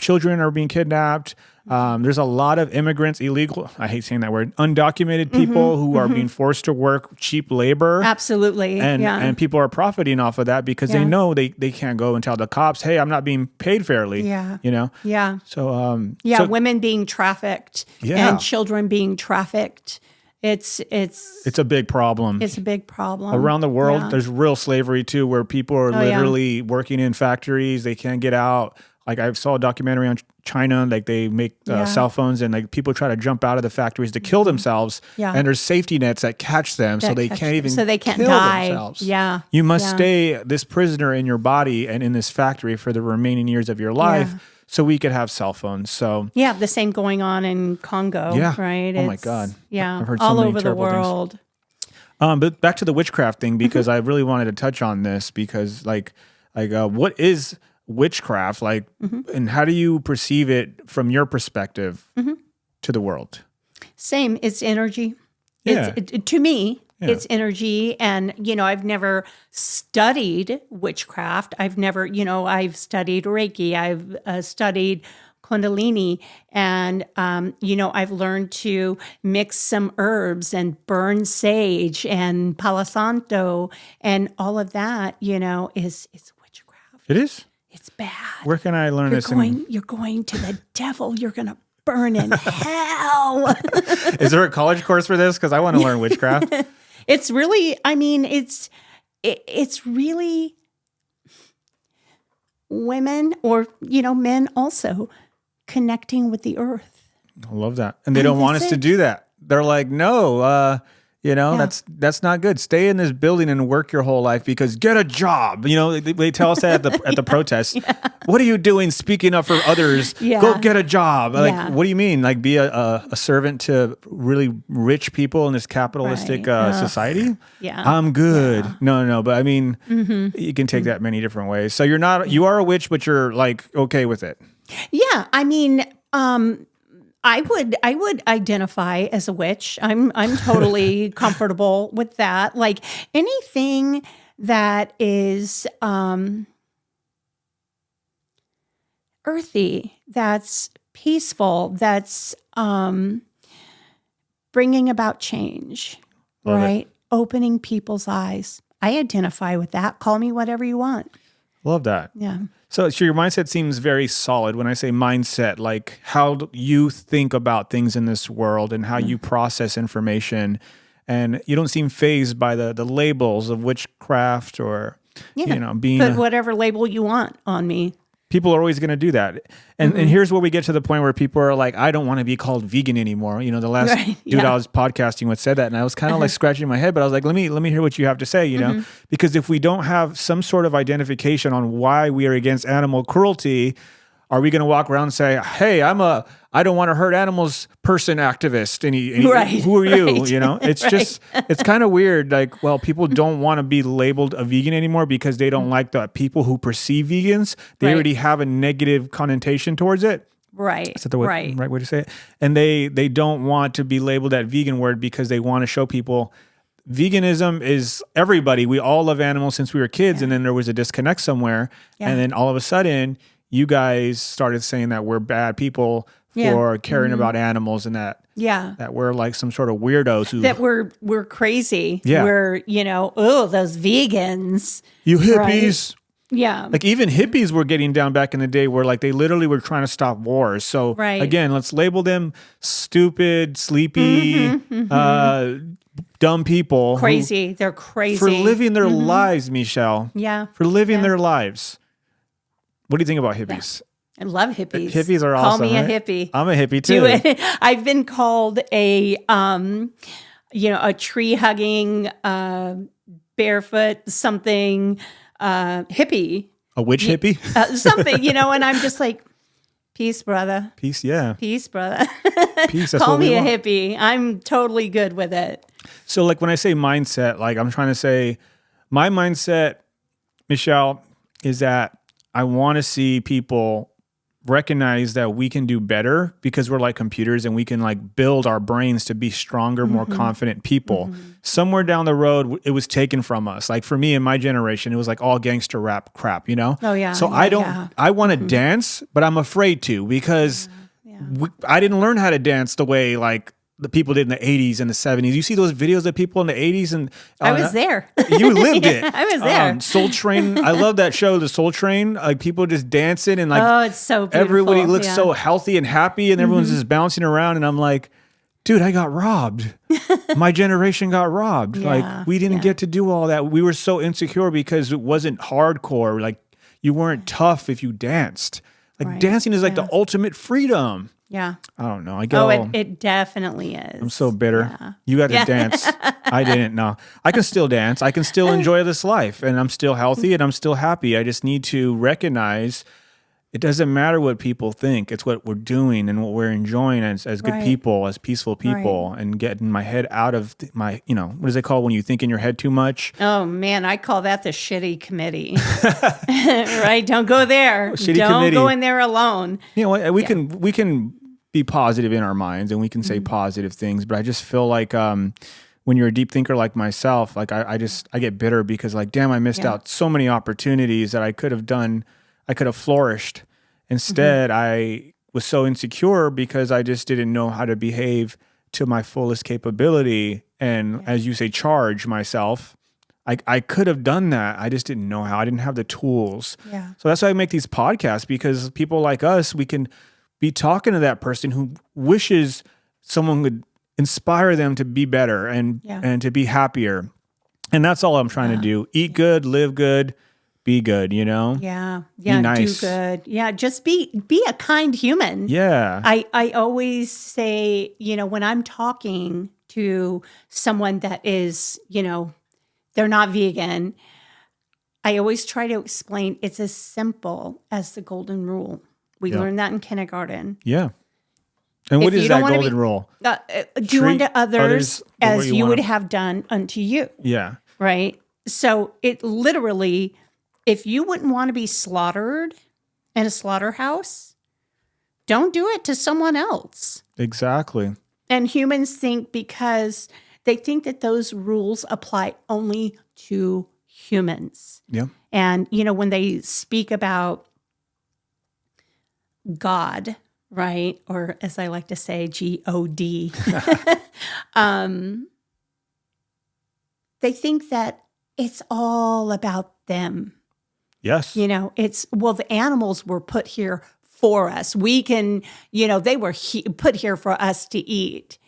Children are being kidnapped. There's a lot of immigrants, illegal, I hate saying that word, undocumented people who are being forced to work cheap labor. Absolutely. And people are profiting off of that because they Yeah. know they can't go and tell the cops, hey, I'm not being paid fairly. Yeah. So, Yeah, women being trafficked Yeah. and children being trafficked. It's a big problem. a big problem. Around the world, Yeah. there's real slavery too, where people are yeah. literally working in factories. They can't get out. Like I saw a documentary on China, like they make Yeah. cell phones and like people try to jump out of the factories to kill themselves. Yeah. And there's safety nets that catch them so That they catch can't them. even So they can't kill die. themselves. Yeah. You must Yeah. stay this prisoner in your body and in this factory for the remaining years of your life Yeah. so we could have cell phones. So Yeah, the same going on in Congo, Yeah. right? Oh my God. Yeah, I've heard so all many over the terrible things. world. But back to the witchcraft thing, because Mm-hmm. I really wanted to touch on this because what is witchcraft like Mm-hmm. and how do you perceive it from your perspective Mm-hmm. to the world? Same, it's energy. Yeah. To me, Yeah. it's energy. And, I've never studied witchcraft. I've never, I've studied Reiki. I've studied Kundalini. And, I've learned to mix some herbs and burn sage and Palo Santo and all of that, is witchcraft. It is? It's bad. Where can I learn this? You're going to the devil. You're going to burn in hell. Is there a college course for this? Because I want to learn witchcraft. It's really, it's really women or, men also connecting with the earth. I love that. And they don't want us that's to it. do that. They're like, no, that's not good. Stay in this building and work your whole life because get a job. They tell us that at the protests. What are you doing speaking up for others? Yeah. Go get a job. Like, Yeah. what do you mean? Like be a servant to really rich people in this capitalistic Right. society? Yeah. I'm good. No. But I mean, you can take that many different ways. So you are a witch, but you're like, okay with it. Yeah. I would identify as a witch. I'm totally comfortable with that. Like anything that is earthy, that's peaceful, that's bringing about change, Love it. right? Opening people's eyes. I identify with that. Call me whatever you want. Love that. Yeah. So your mindset seems very solid. When I say mindset, like how do you think about things in this world and how you process information, and you don't seem fazed by the labels of witchcraft or Yeah. being Put whatever label you want on me. People are always going to do that. And here's where we get to the point where people are like, I don't want to be called vegan anymore. The last dude I was podcasting with said that, and I was kind of like scratching my head, but I was like, let me hear what you have to say, know, because if we don't have some sort of identification on why we are against animal cruelty, are we going to walk around and say, hey, I don't want to hurt animals person activist. And who are you? It's just, it's kind of weird. Like, well, people don't want to be labeled a vegan anymore because they don't like the people who perceive vegans. They already have a negative connotation towards it. Right. Is that the right way to say it? And they don't want to be labeled that vegan word because they want to show people veganism is everybody. We all love animals since we were kids. And then there was a disconnect somewhere. And then all of a sudden, you guys started saying that we're bad people for caring about animals, and that we're like some sort of weirdos that we're crazy. Yeah. We're, those vegans. You hippies. Right? Yeah. Like even hippies were getting down back in the day where like they literally were trying to stop wars. So again, let's label them stupid, sleepy, dumb people. Crazy. They're crazy. For living their lives, Mechelle. Yeah. For living their lives. What do you think about hippies? I love hippies. Hippies are Call awesome. me right? a hippie. I'm a hippie Do too. it. I've been called a tree hugging, barefoot something hippie. A witch hippie? Something, and I'm just like, peace, brother. Peace, yeah. Peace, brother. Peace. That's Call what we me a want. hippie. I'm totally good with it. So like when I say mindset, like I'm trying to say my mindset, Mechelle, is that I want to see people recognize that we can do better because we're like computers and we can like build our brains to be stronger, more confident people. Somewhere down the road, it was taken from us. Like for me in my generation, it was like all gangster rap crap, Oh, yeah. So I want to dance, but I'm afraid to because I didn't learn how to dance the way like the people did in the 80s and the 70s. You see those videos of people in the 80s and I was there. You lived it. I was there. Soul Train. I love that show, The Soul Train. Like people just dancing and like oh, it's so beautiful. everybody looks so healthy and happy and everyone's just bouncing around and I'm like, dude, I got robbed. My generation got robbed. Like we didn't get to do all that. We were so insecure because it wasn't hardcore. Like you weren't tough if you danced. Like dancing is like the ultimate freedom. Yeah. I don't know. I get it definitely is. I'm so bitter. Yeah. You got to dance. I didn't. No, I can still dance. I can still enjoy this life and I'm still healthy and I'm still happy. I just need to recognize it doesn't matter what people think. It's what we're doing and what we're enjoying as good people, as peaceful people and getting my head out of my, what is it called when you think in your head too much? Oh man, I call that the shitty committee. Right? Don't go there. Don't committee. go in there alone. We can be positive in our minds and we can say positive things, but I just feel like when you're a deep thinker like myself, like I get bitter because like, damn, I missed out so many opportunities that I could have done. I could have flourished. Instead, I was so insecure because I just didn't know how to behave to my fullest capability. And as you say, charge myself. I could have done that. I just didn't know how. I didn't have the tools. Yeah. So that's why I make these podcasts because people like us, we can be talking to that person who wishes someone would inspire them to be better and to be happier. And that's all I'm trying to do. Eat good, live good, be good, Yeah. Yeah. Be nice. Do good. Yeah. Just be a kind human. Yeah. I always say, when I'm talking to someone that is, they're not vegan, I always try to explain it's as simple as the golden rule. We learned that in kindergarten. Yeah. And what is that golden rule? Do unto others as you would wanna... have done unto you. Yeah. Right? So it literally, if you wouldn't want to be slaughtered in a slaughterhouse, don't do it to someone else. Exactly. And humans think because they think that those rules apply only to humans. Yeah. And, when they speak about God, right? Or as I like to say, G-O-D. They think that it's all about them. Yes. The animals were put here for us. We can, they were put here for us to eat.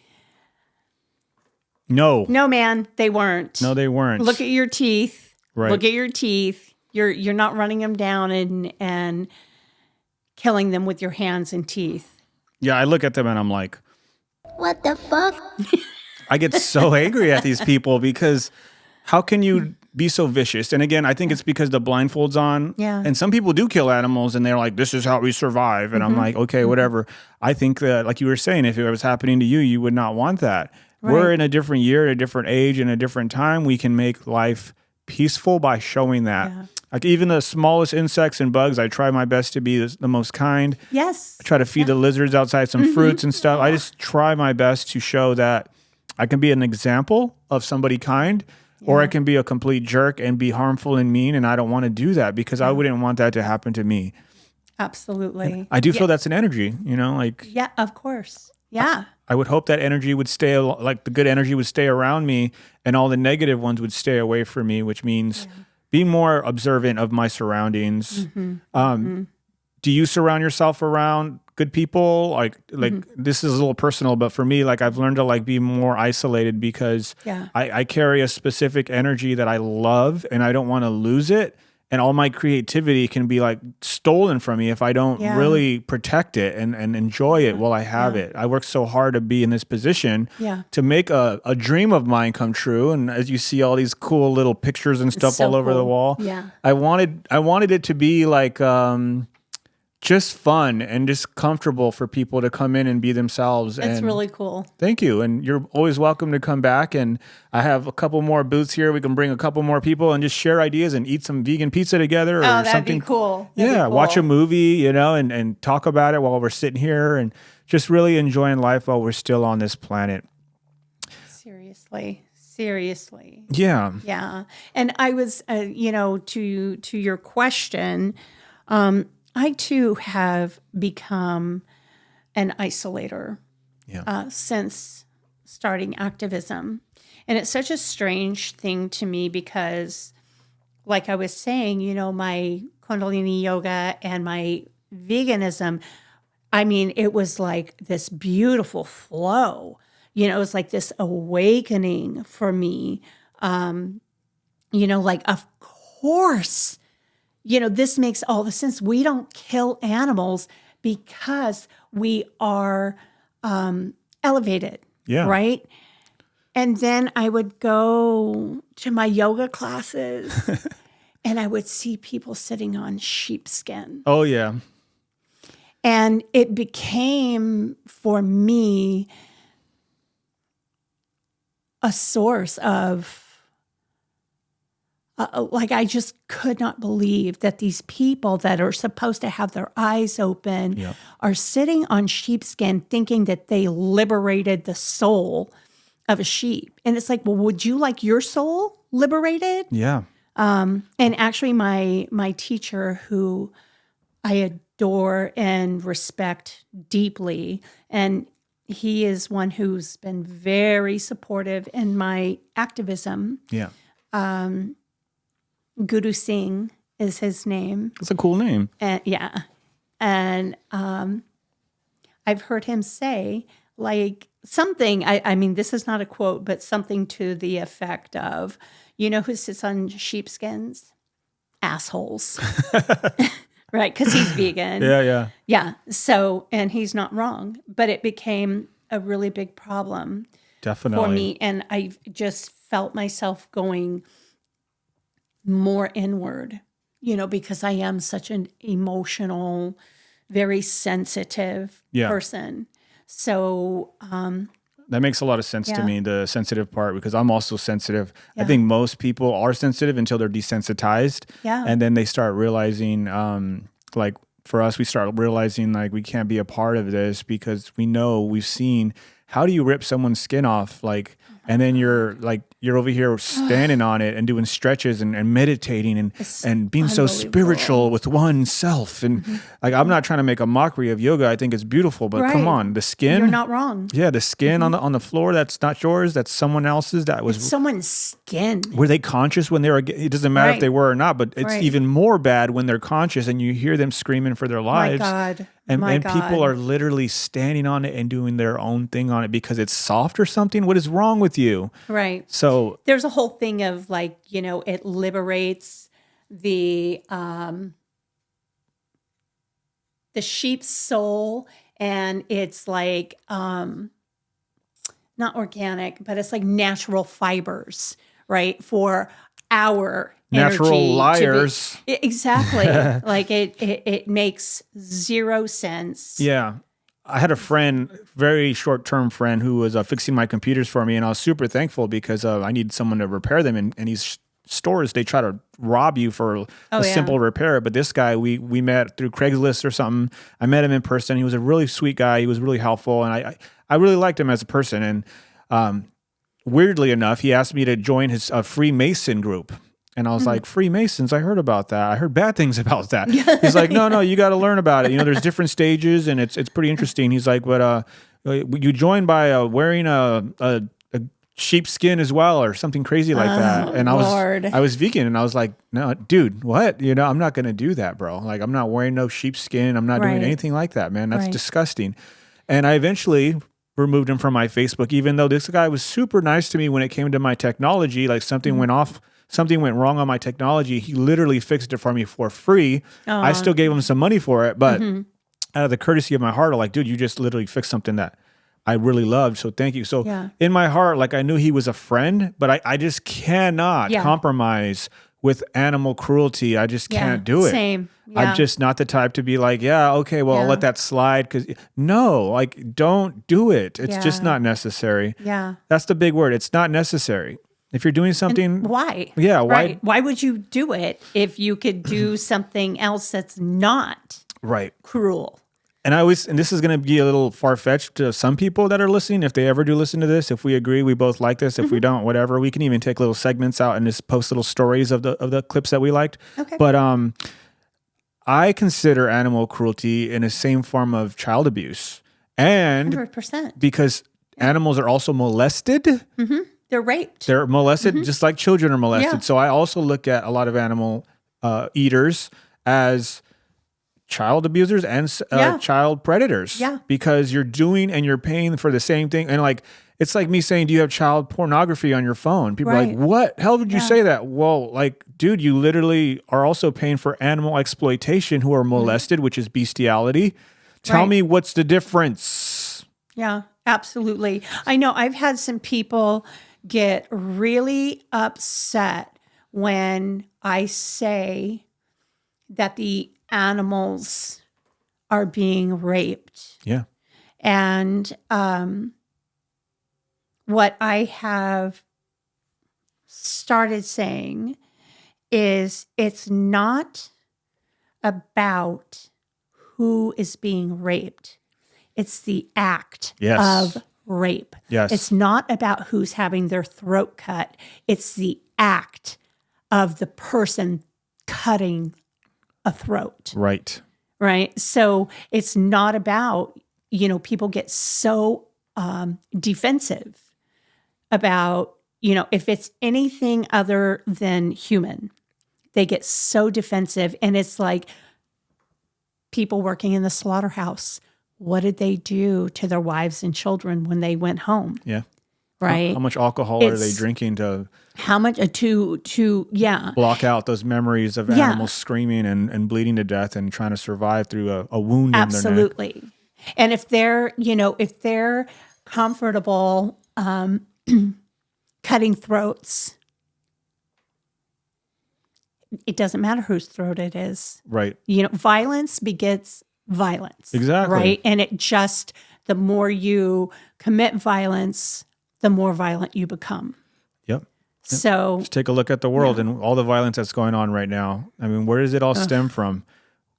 No, man, they weren't. No, they weren't. Look at your teeth. Right. Look at your teeth. You're not running them down and killing them with your hands and teeth. Yeah, I look at them and I'm like, What the fuck? I get so angry at these people because how can you be so vicious? And again, I think it's because the blindfold's on. Yeah. And some people do kill animals and they're like, this is how we survive. And I'm like, okay, whatever. I think that, like you were saying, if it was happening to you, you would not want that. We're Right. in a different year, a different age, and a different time. We can make life peaceful by showing that. Yeah. Like even the smallest insects and bugs, I try my best to be the most kind. Yes. I try to feed the lizards outside some fruits and stuff. I just try my best to show that I can be an example of somebody kind, or I can be a complete jerk and be harmful and mean. And I don't want to do that because I wouldn't want that to happen to me. Absolutely. I do feel that's an energy, like Yeah, of course. Yeah. I would hope that energy would stay, like the good energy would stay around me and all the negative ones would stay away from me, which means being more observant of my surroundings. Do you surround yourself around good people? Like this is a little personal, but for me, like I've learned to like be more isolated because Yeah. I carry a specific energy that I love and I don't want to lose it. And all my creativity can be like stolen from me if I don't really protect it and enjoy it while I have it. I work so hard to be in this position to make a dream of mine come true. And as you see all these cool little pictures and stuff so all over the cool. wall, Yeah. I wanted it to be like just fun and just comfortable for people to come in and be themselves. It's and really cool. Thank you. And you're always welcome to come back. And I have a couple more booths here. We can bring a couple more people and just share ideas and eat some vegan pizza together or That'd something. be cool. That'd Yeah. be Watch a cool. movie, and talk about it while we're sitting here and just really enjoying life while we're still on this planet. Seriously. Yeah. Yeah. And I was, to your question, I too have become an isolator since starting activism. And it's such a strange thing to me because, like I was saying, my Kundalini yoga and my veganism, I mean, it was like this beautiful flow. It was like this awakening for me. Like, of course, this makes all the sense. We don't kill animals because we are elevated, Yeah. right? And then I would go to my yoga classes and I would see people sitting on sheepskin. Oh, yeah. And it became, for me, a source of, I just could not believe that these people that are supposed to have their eyes open are sitting on sheepskin thinking that they liberated the soul of a sheep. And it's like, well, would you like your soul liberated? Yeah. And actually my teacher, who I adore and respect deeply, and he is one who's been very supportive in my activism. Yeah. Guru Singh is his name. That's a cool name. And And I've heard him say like something, I mean, this is not a quote, but something to the effect of, who sits on sheepskins? Assholes. Right? Because he's vegan. Yeah. Yeah. So, and he's not wrong, but it became a really big problem Definitely. for me. And I just felt myself going more inward, because I am such an emotional, very sensitive person. So, that makes a lot of sense to Yeah. me, the sensitive part, because I'm also sensitive. I think most people are sensitive until they're desensitized. Yeah. And then they start realizing, like for us, we start realizing like we can't be a part of this because we've seen, how do you rip someone's skin off? Like, and then you're over here standing on it and doing stretches and meditating and being so spiritual with oneself. And like, I'm not trying to make a mockery of yoga. I think it's beautiful, but come Right. on, the skin. You're not wrong. Yeah, the skin on the floor, that's not yours, that's someone else's. That was Someone's skin. were they conscious when they were, it doesn't matter if Right. they were or not, but it's Right. even more bad when they're conscious and you hear them screaming for their My lives. God. And My people God. are literally standing on it and doing their own thing on it because it's soft or something. What is wrong with you? Right. So There's a whole thing of like, it liberates the the sheep's soul, and it's like not organic, but it's like natural fibers, right? For our Natural energy to be- liars. Exactly. Like it makes zero sense. Yeah. I had a friend, very short-term friend, who was fixing my computers for me, and I was super thankful because I needed someone to repair them. And these stores, they try to rob you for a yeah. simple repair. But this guy, we met through Craigslist or something. I met him in person. He was a really sweet guy. He was really helpful, and I really liked him as a person. And weirdly enough, he asked me to join his Freemason group. And I was like, Freemasons, I heard about that. I heard bad things about that. He's like, no, you got to learn about it. You know, there's different stages, and it's pretty interesting. He's like, but you join by wearing a sheepskin as well, or something crazy like that. And I was vegan, and I was like, no, dude, what? You know, I'm not going to do that, bro. Like, I'm not wearing no sheepskin. I'm not doing anything like that, man. That's disgusting. And I eventually removed him from my Facebook, even though this guy was super nice to me when it came to my technology. Like, something went off. Something went wrong on my technology. He literally fixed it for me for free. I still gave him some money for it, but out of the courtesy of my heart, I'm like, dude, you just literally fixed something that I really loved. So thank you. So in my heart, like, I knew he was a friend, but I just cannot compromise with animal cruelty. I just can't do it. Same. I'm just not the type to be like, okay, well, I'll let that slide. Because no, like, don't do it. It's just not necessary. Yeah. That's the big word. It's not necessary. If you're doing something, And why? Yeah, why? Right. Why would you do it if you could do something else that's not cruel? And this is going to be a little far-fetched to some people that are listening, if they ever do listen to this. If we agree, we both like this. If we don't, whatever. We can even take little segments out and just post little stories of the clips that we liked. Okay. But I consider animal cruelty in the same form of child abuse, and 100%. because animals are also molested. Mm-hmm. They're raped. They're molested just like children are molested. Yeah. So I also look at a lot of animal eaters as child abusers and child predators. Yeah. Because you're doing and you're paying for the same thing. And like, it's like me saying, do you have child pornography on your phone? People are like, what? Hell would you say that? Well, like, dude, you literally are also paying for animal exploitation who are molested, which is bestiality. Tell me what's the difference? Yeah, absolutely. I know I've had some people get really upset when I say that the animals are being raped. Yeah. And what I have started saying is it's not about who is being raped. It's the act of rape. Yes. It's not about who's having their throat cut. It's the act of the person cutting a throat. Right. Right. So it's not about, people get so defensive about, if it's anything other than human, they get so defensive. And it's like people working in the slaughterhouse. What did they do to their wives and children when they went home? Yeah. Right. How much alcohol are they drinking to block out those memories of animals screaming and bleeding to death and trying to survive through a wound in their neck? And if they're comfortable cutting throats, it doesn't matter whose throat it is. Right. Violence begets violence. Exactly. Right. And the more you commit violence, the more violent you become. Yep. So just take a look at the world and all the violence that's going on right now. I mean, where does it all stem from?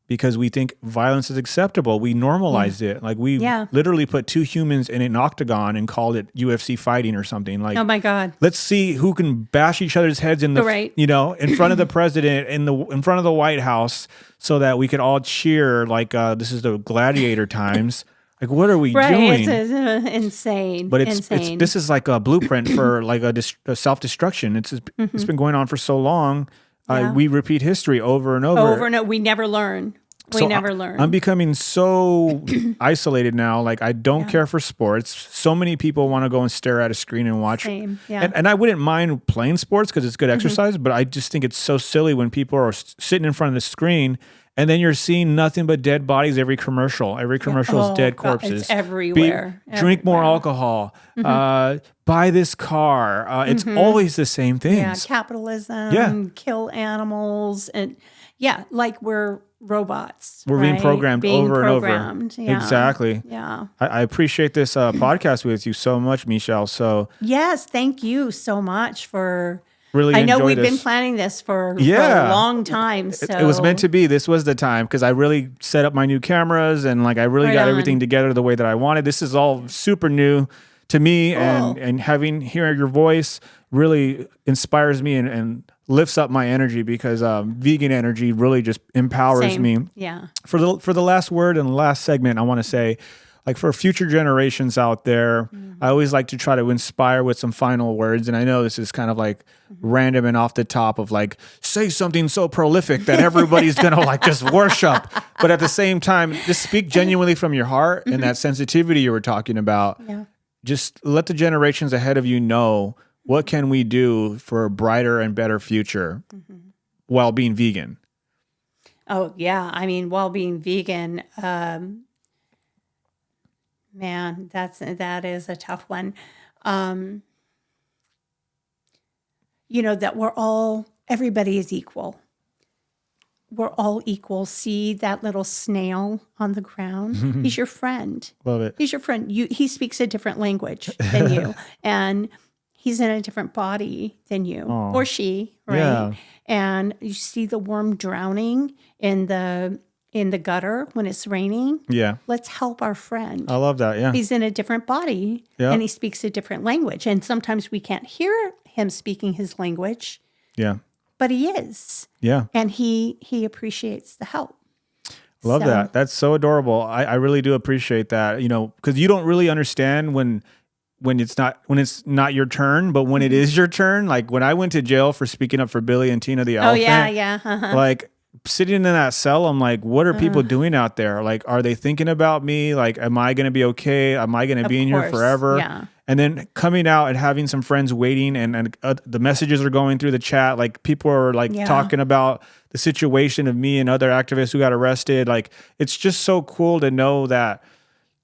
Because we think violence is acceptable. We normalized it. Like we literally put two humans in an octagon and called it UFC fighting or something. Like, oh my God. Let's see who can bash each other's heads in the, in front of the president, in front of the White House, so that we could all cheer like this is the gladiator times. Like, what are we doing? It's insane. But this is like a blueprint for like a self-destruction. It's been going on for so long. We repeat history over and over. We never learn. We never learn. I'm becoming so isolated now. Like I don't care for sports. So many people want to go and stare at a screen and watch. Same, yeah. And I wouldn't mind playing sports because it's good exercise, but I just think it's so silly when people are sitting in front of the screen and then you're seeing nothing but dead bodies every commercial. Every commercial is dead God, corpses. it's everywhere. Drink more alcohol. Buy this car. It's always the same Yeah, things. capitalism, kill animals, and like we're robots. We're being programmed over and over. Yeah. Exactly. Yeah. I appreciate this podcast with you so much, Mechelle. So Yes, thank you so much for. really, I know enjoy we've this. been planning this for a long time. So It was meant to be. This was the time because I really set up my new cameras and like I really Right got on. everything together the way that I wanted. This is all super new to me, and hearing your voice really inspires me and lifts up my energy because vegan energy really just empowers Same. me. Yeah. For the last word and the last segment, I want to say, like for future generations out there, I always like to try to inspire with some final words. And I know this is kind of like random and off the top of like, say something so prolific that everybody's going to like just worship. But at the same time, just speak genuinely from your heart and that sensitivity you were talking about. Yeah. Just let the generations ahead of you know what can we do for a brighter and better future while being vegan. Oh yeah. I mean, while being vegan, man, that is a tough one. That everybody is equal. We're all equal. See that little snail on the ground? He's your friend. Love it. He's your friend. He speaks a different language than you, and he's in a different body than you or she, right? Yeah. And you see the worm drowning in the gutter when it's raining. Yeah. Let's help our friend. I love that. Yeah. He's in a different body and he speaks a different language. And sometimes we can't hear him speaking his language, Yeah. but he is. Yeah. And he appreciates the help. Love that. That's so adorable. I really do appreciate that, because you don't really understand when it's not your turn, but when it is your turn, like when I went to jail for speaking up for Billy and Tina the elephant. Oh, yeah. Uh-huh. Like sitting in that cell, I'm like, what are people doing out there? Like, are they thinking about me? Like, am I going to be okay? Am I going to be in here course. forever? Yeah. And then coming out and having some friends waiting and the messages are going through the chat. Like people are like talking about the situation of me and other activists who got arrested. Like, it's just so cool to know that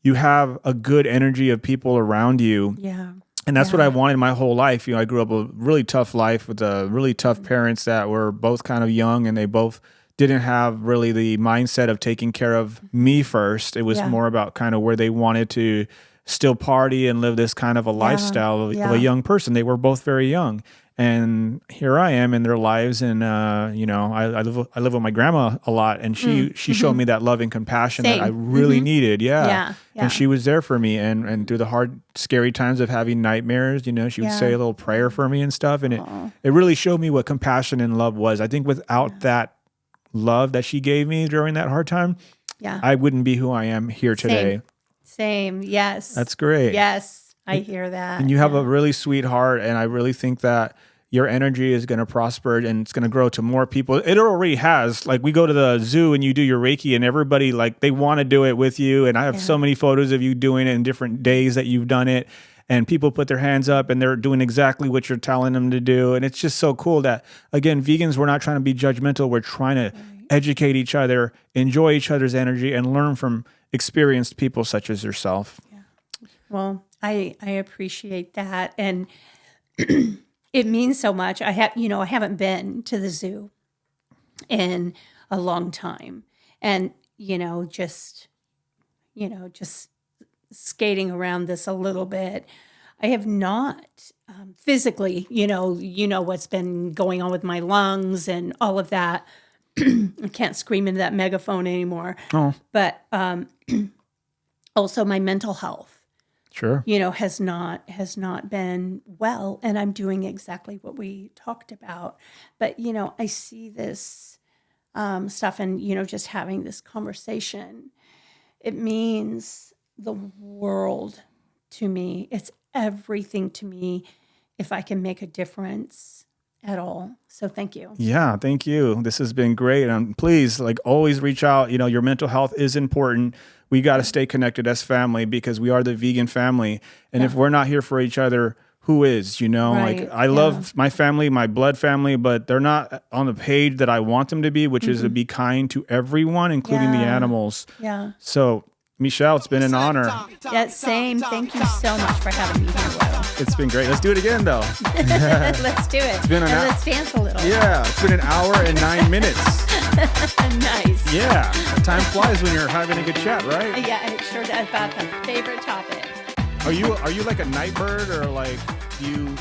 you have a good energy of people around you. Yeah. And that's what I wanted my whole life. I grew up a really tough life with really tough parents that were both kind of young and they both didn't have really the mindset of taking care of me first. It was more about kind of where they wanted to still party and live this kind of a lifestyle of a young person. They were both very young. And here I am in their lives. And, I live with my grandma a lot. And she showed me that love and compassion that I really needed. Yeah. And she was there for me. And through the hard, scary times of having nightmares, she would say a little prayer for me and stuff. And it really showed me what compassion and love was. I think without that love that she gave me during that hard time, I wouldn't be who I am here today. Same. Yes. That's great. Yes. I hear that. And you have a really sweet heart. And I really think that your energy is going to prosper and it's going to grow to more people. It already has. Like we go to the zoo and you do your Reiki and everybody like they want to do it with you. And I have so many photos of you doing it in different days that you've done it. And people put their hands up and they're doing exactly what you're telling them to do. And it's just so cool that, again, vegans, we're not trying to be judgmental. We're trying to educate each other, enjoy each other's energy, and learn from experienced people such as yourself. Yeah. Well, I appreciate that. And it means so much. I haven't been to the zoo in a long time. And, just skating around this a little bit. I have not physically, what's been going on with my lungs and all of that. I can't scream into that megaphone anymore. Oh, But also my mental health, sure. has not been well. And I'm doing exactly what we talked about. But, I see this stuff and, just having this conversation, it means the world to me. It's everything to me if I can make a difference at all. So thank you. Yeah, thank you. This has been great. And please, like, always reach out. Your mental health is important. We got to stay connected as family because we are the vegan family. And if we're not here for each other, who is? Right, Like, I love my family, my blood family, but they're not on the page that I want them to be, which is to be kind to everyone, including the Yeah. animals. Yeah. So, Mechelle, it's been an honor. Yeah, same. Thank you so much for having me here, Will. It's been great. Let's do it again, though. Let's do it. been an and hour. let's dance a little. Yeah, it's been an hour and 9 minutes. Nice. Yeah, time flies when you're having a good chat, right? Yeah, it sure does. About the favorite topic. Are you like a night bird or like do you?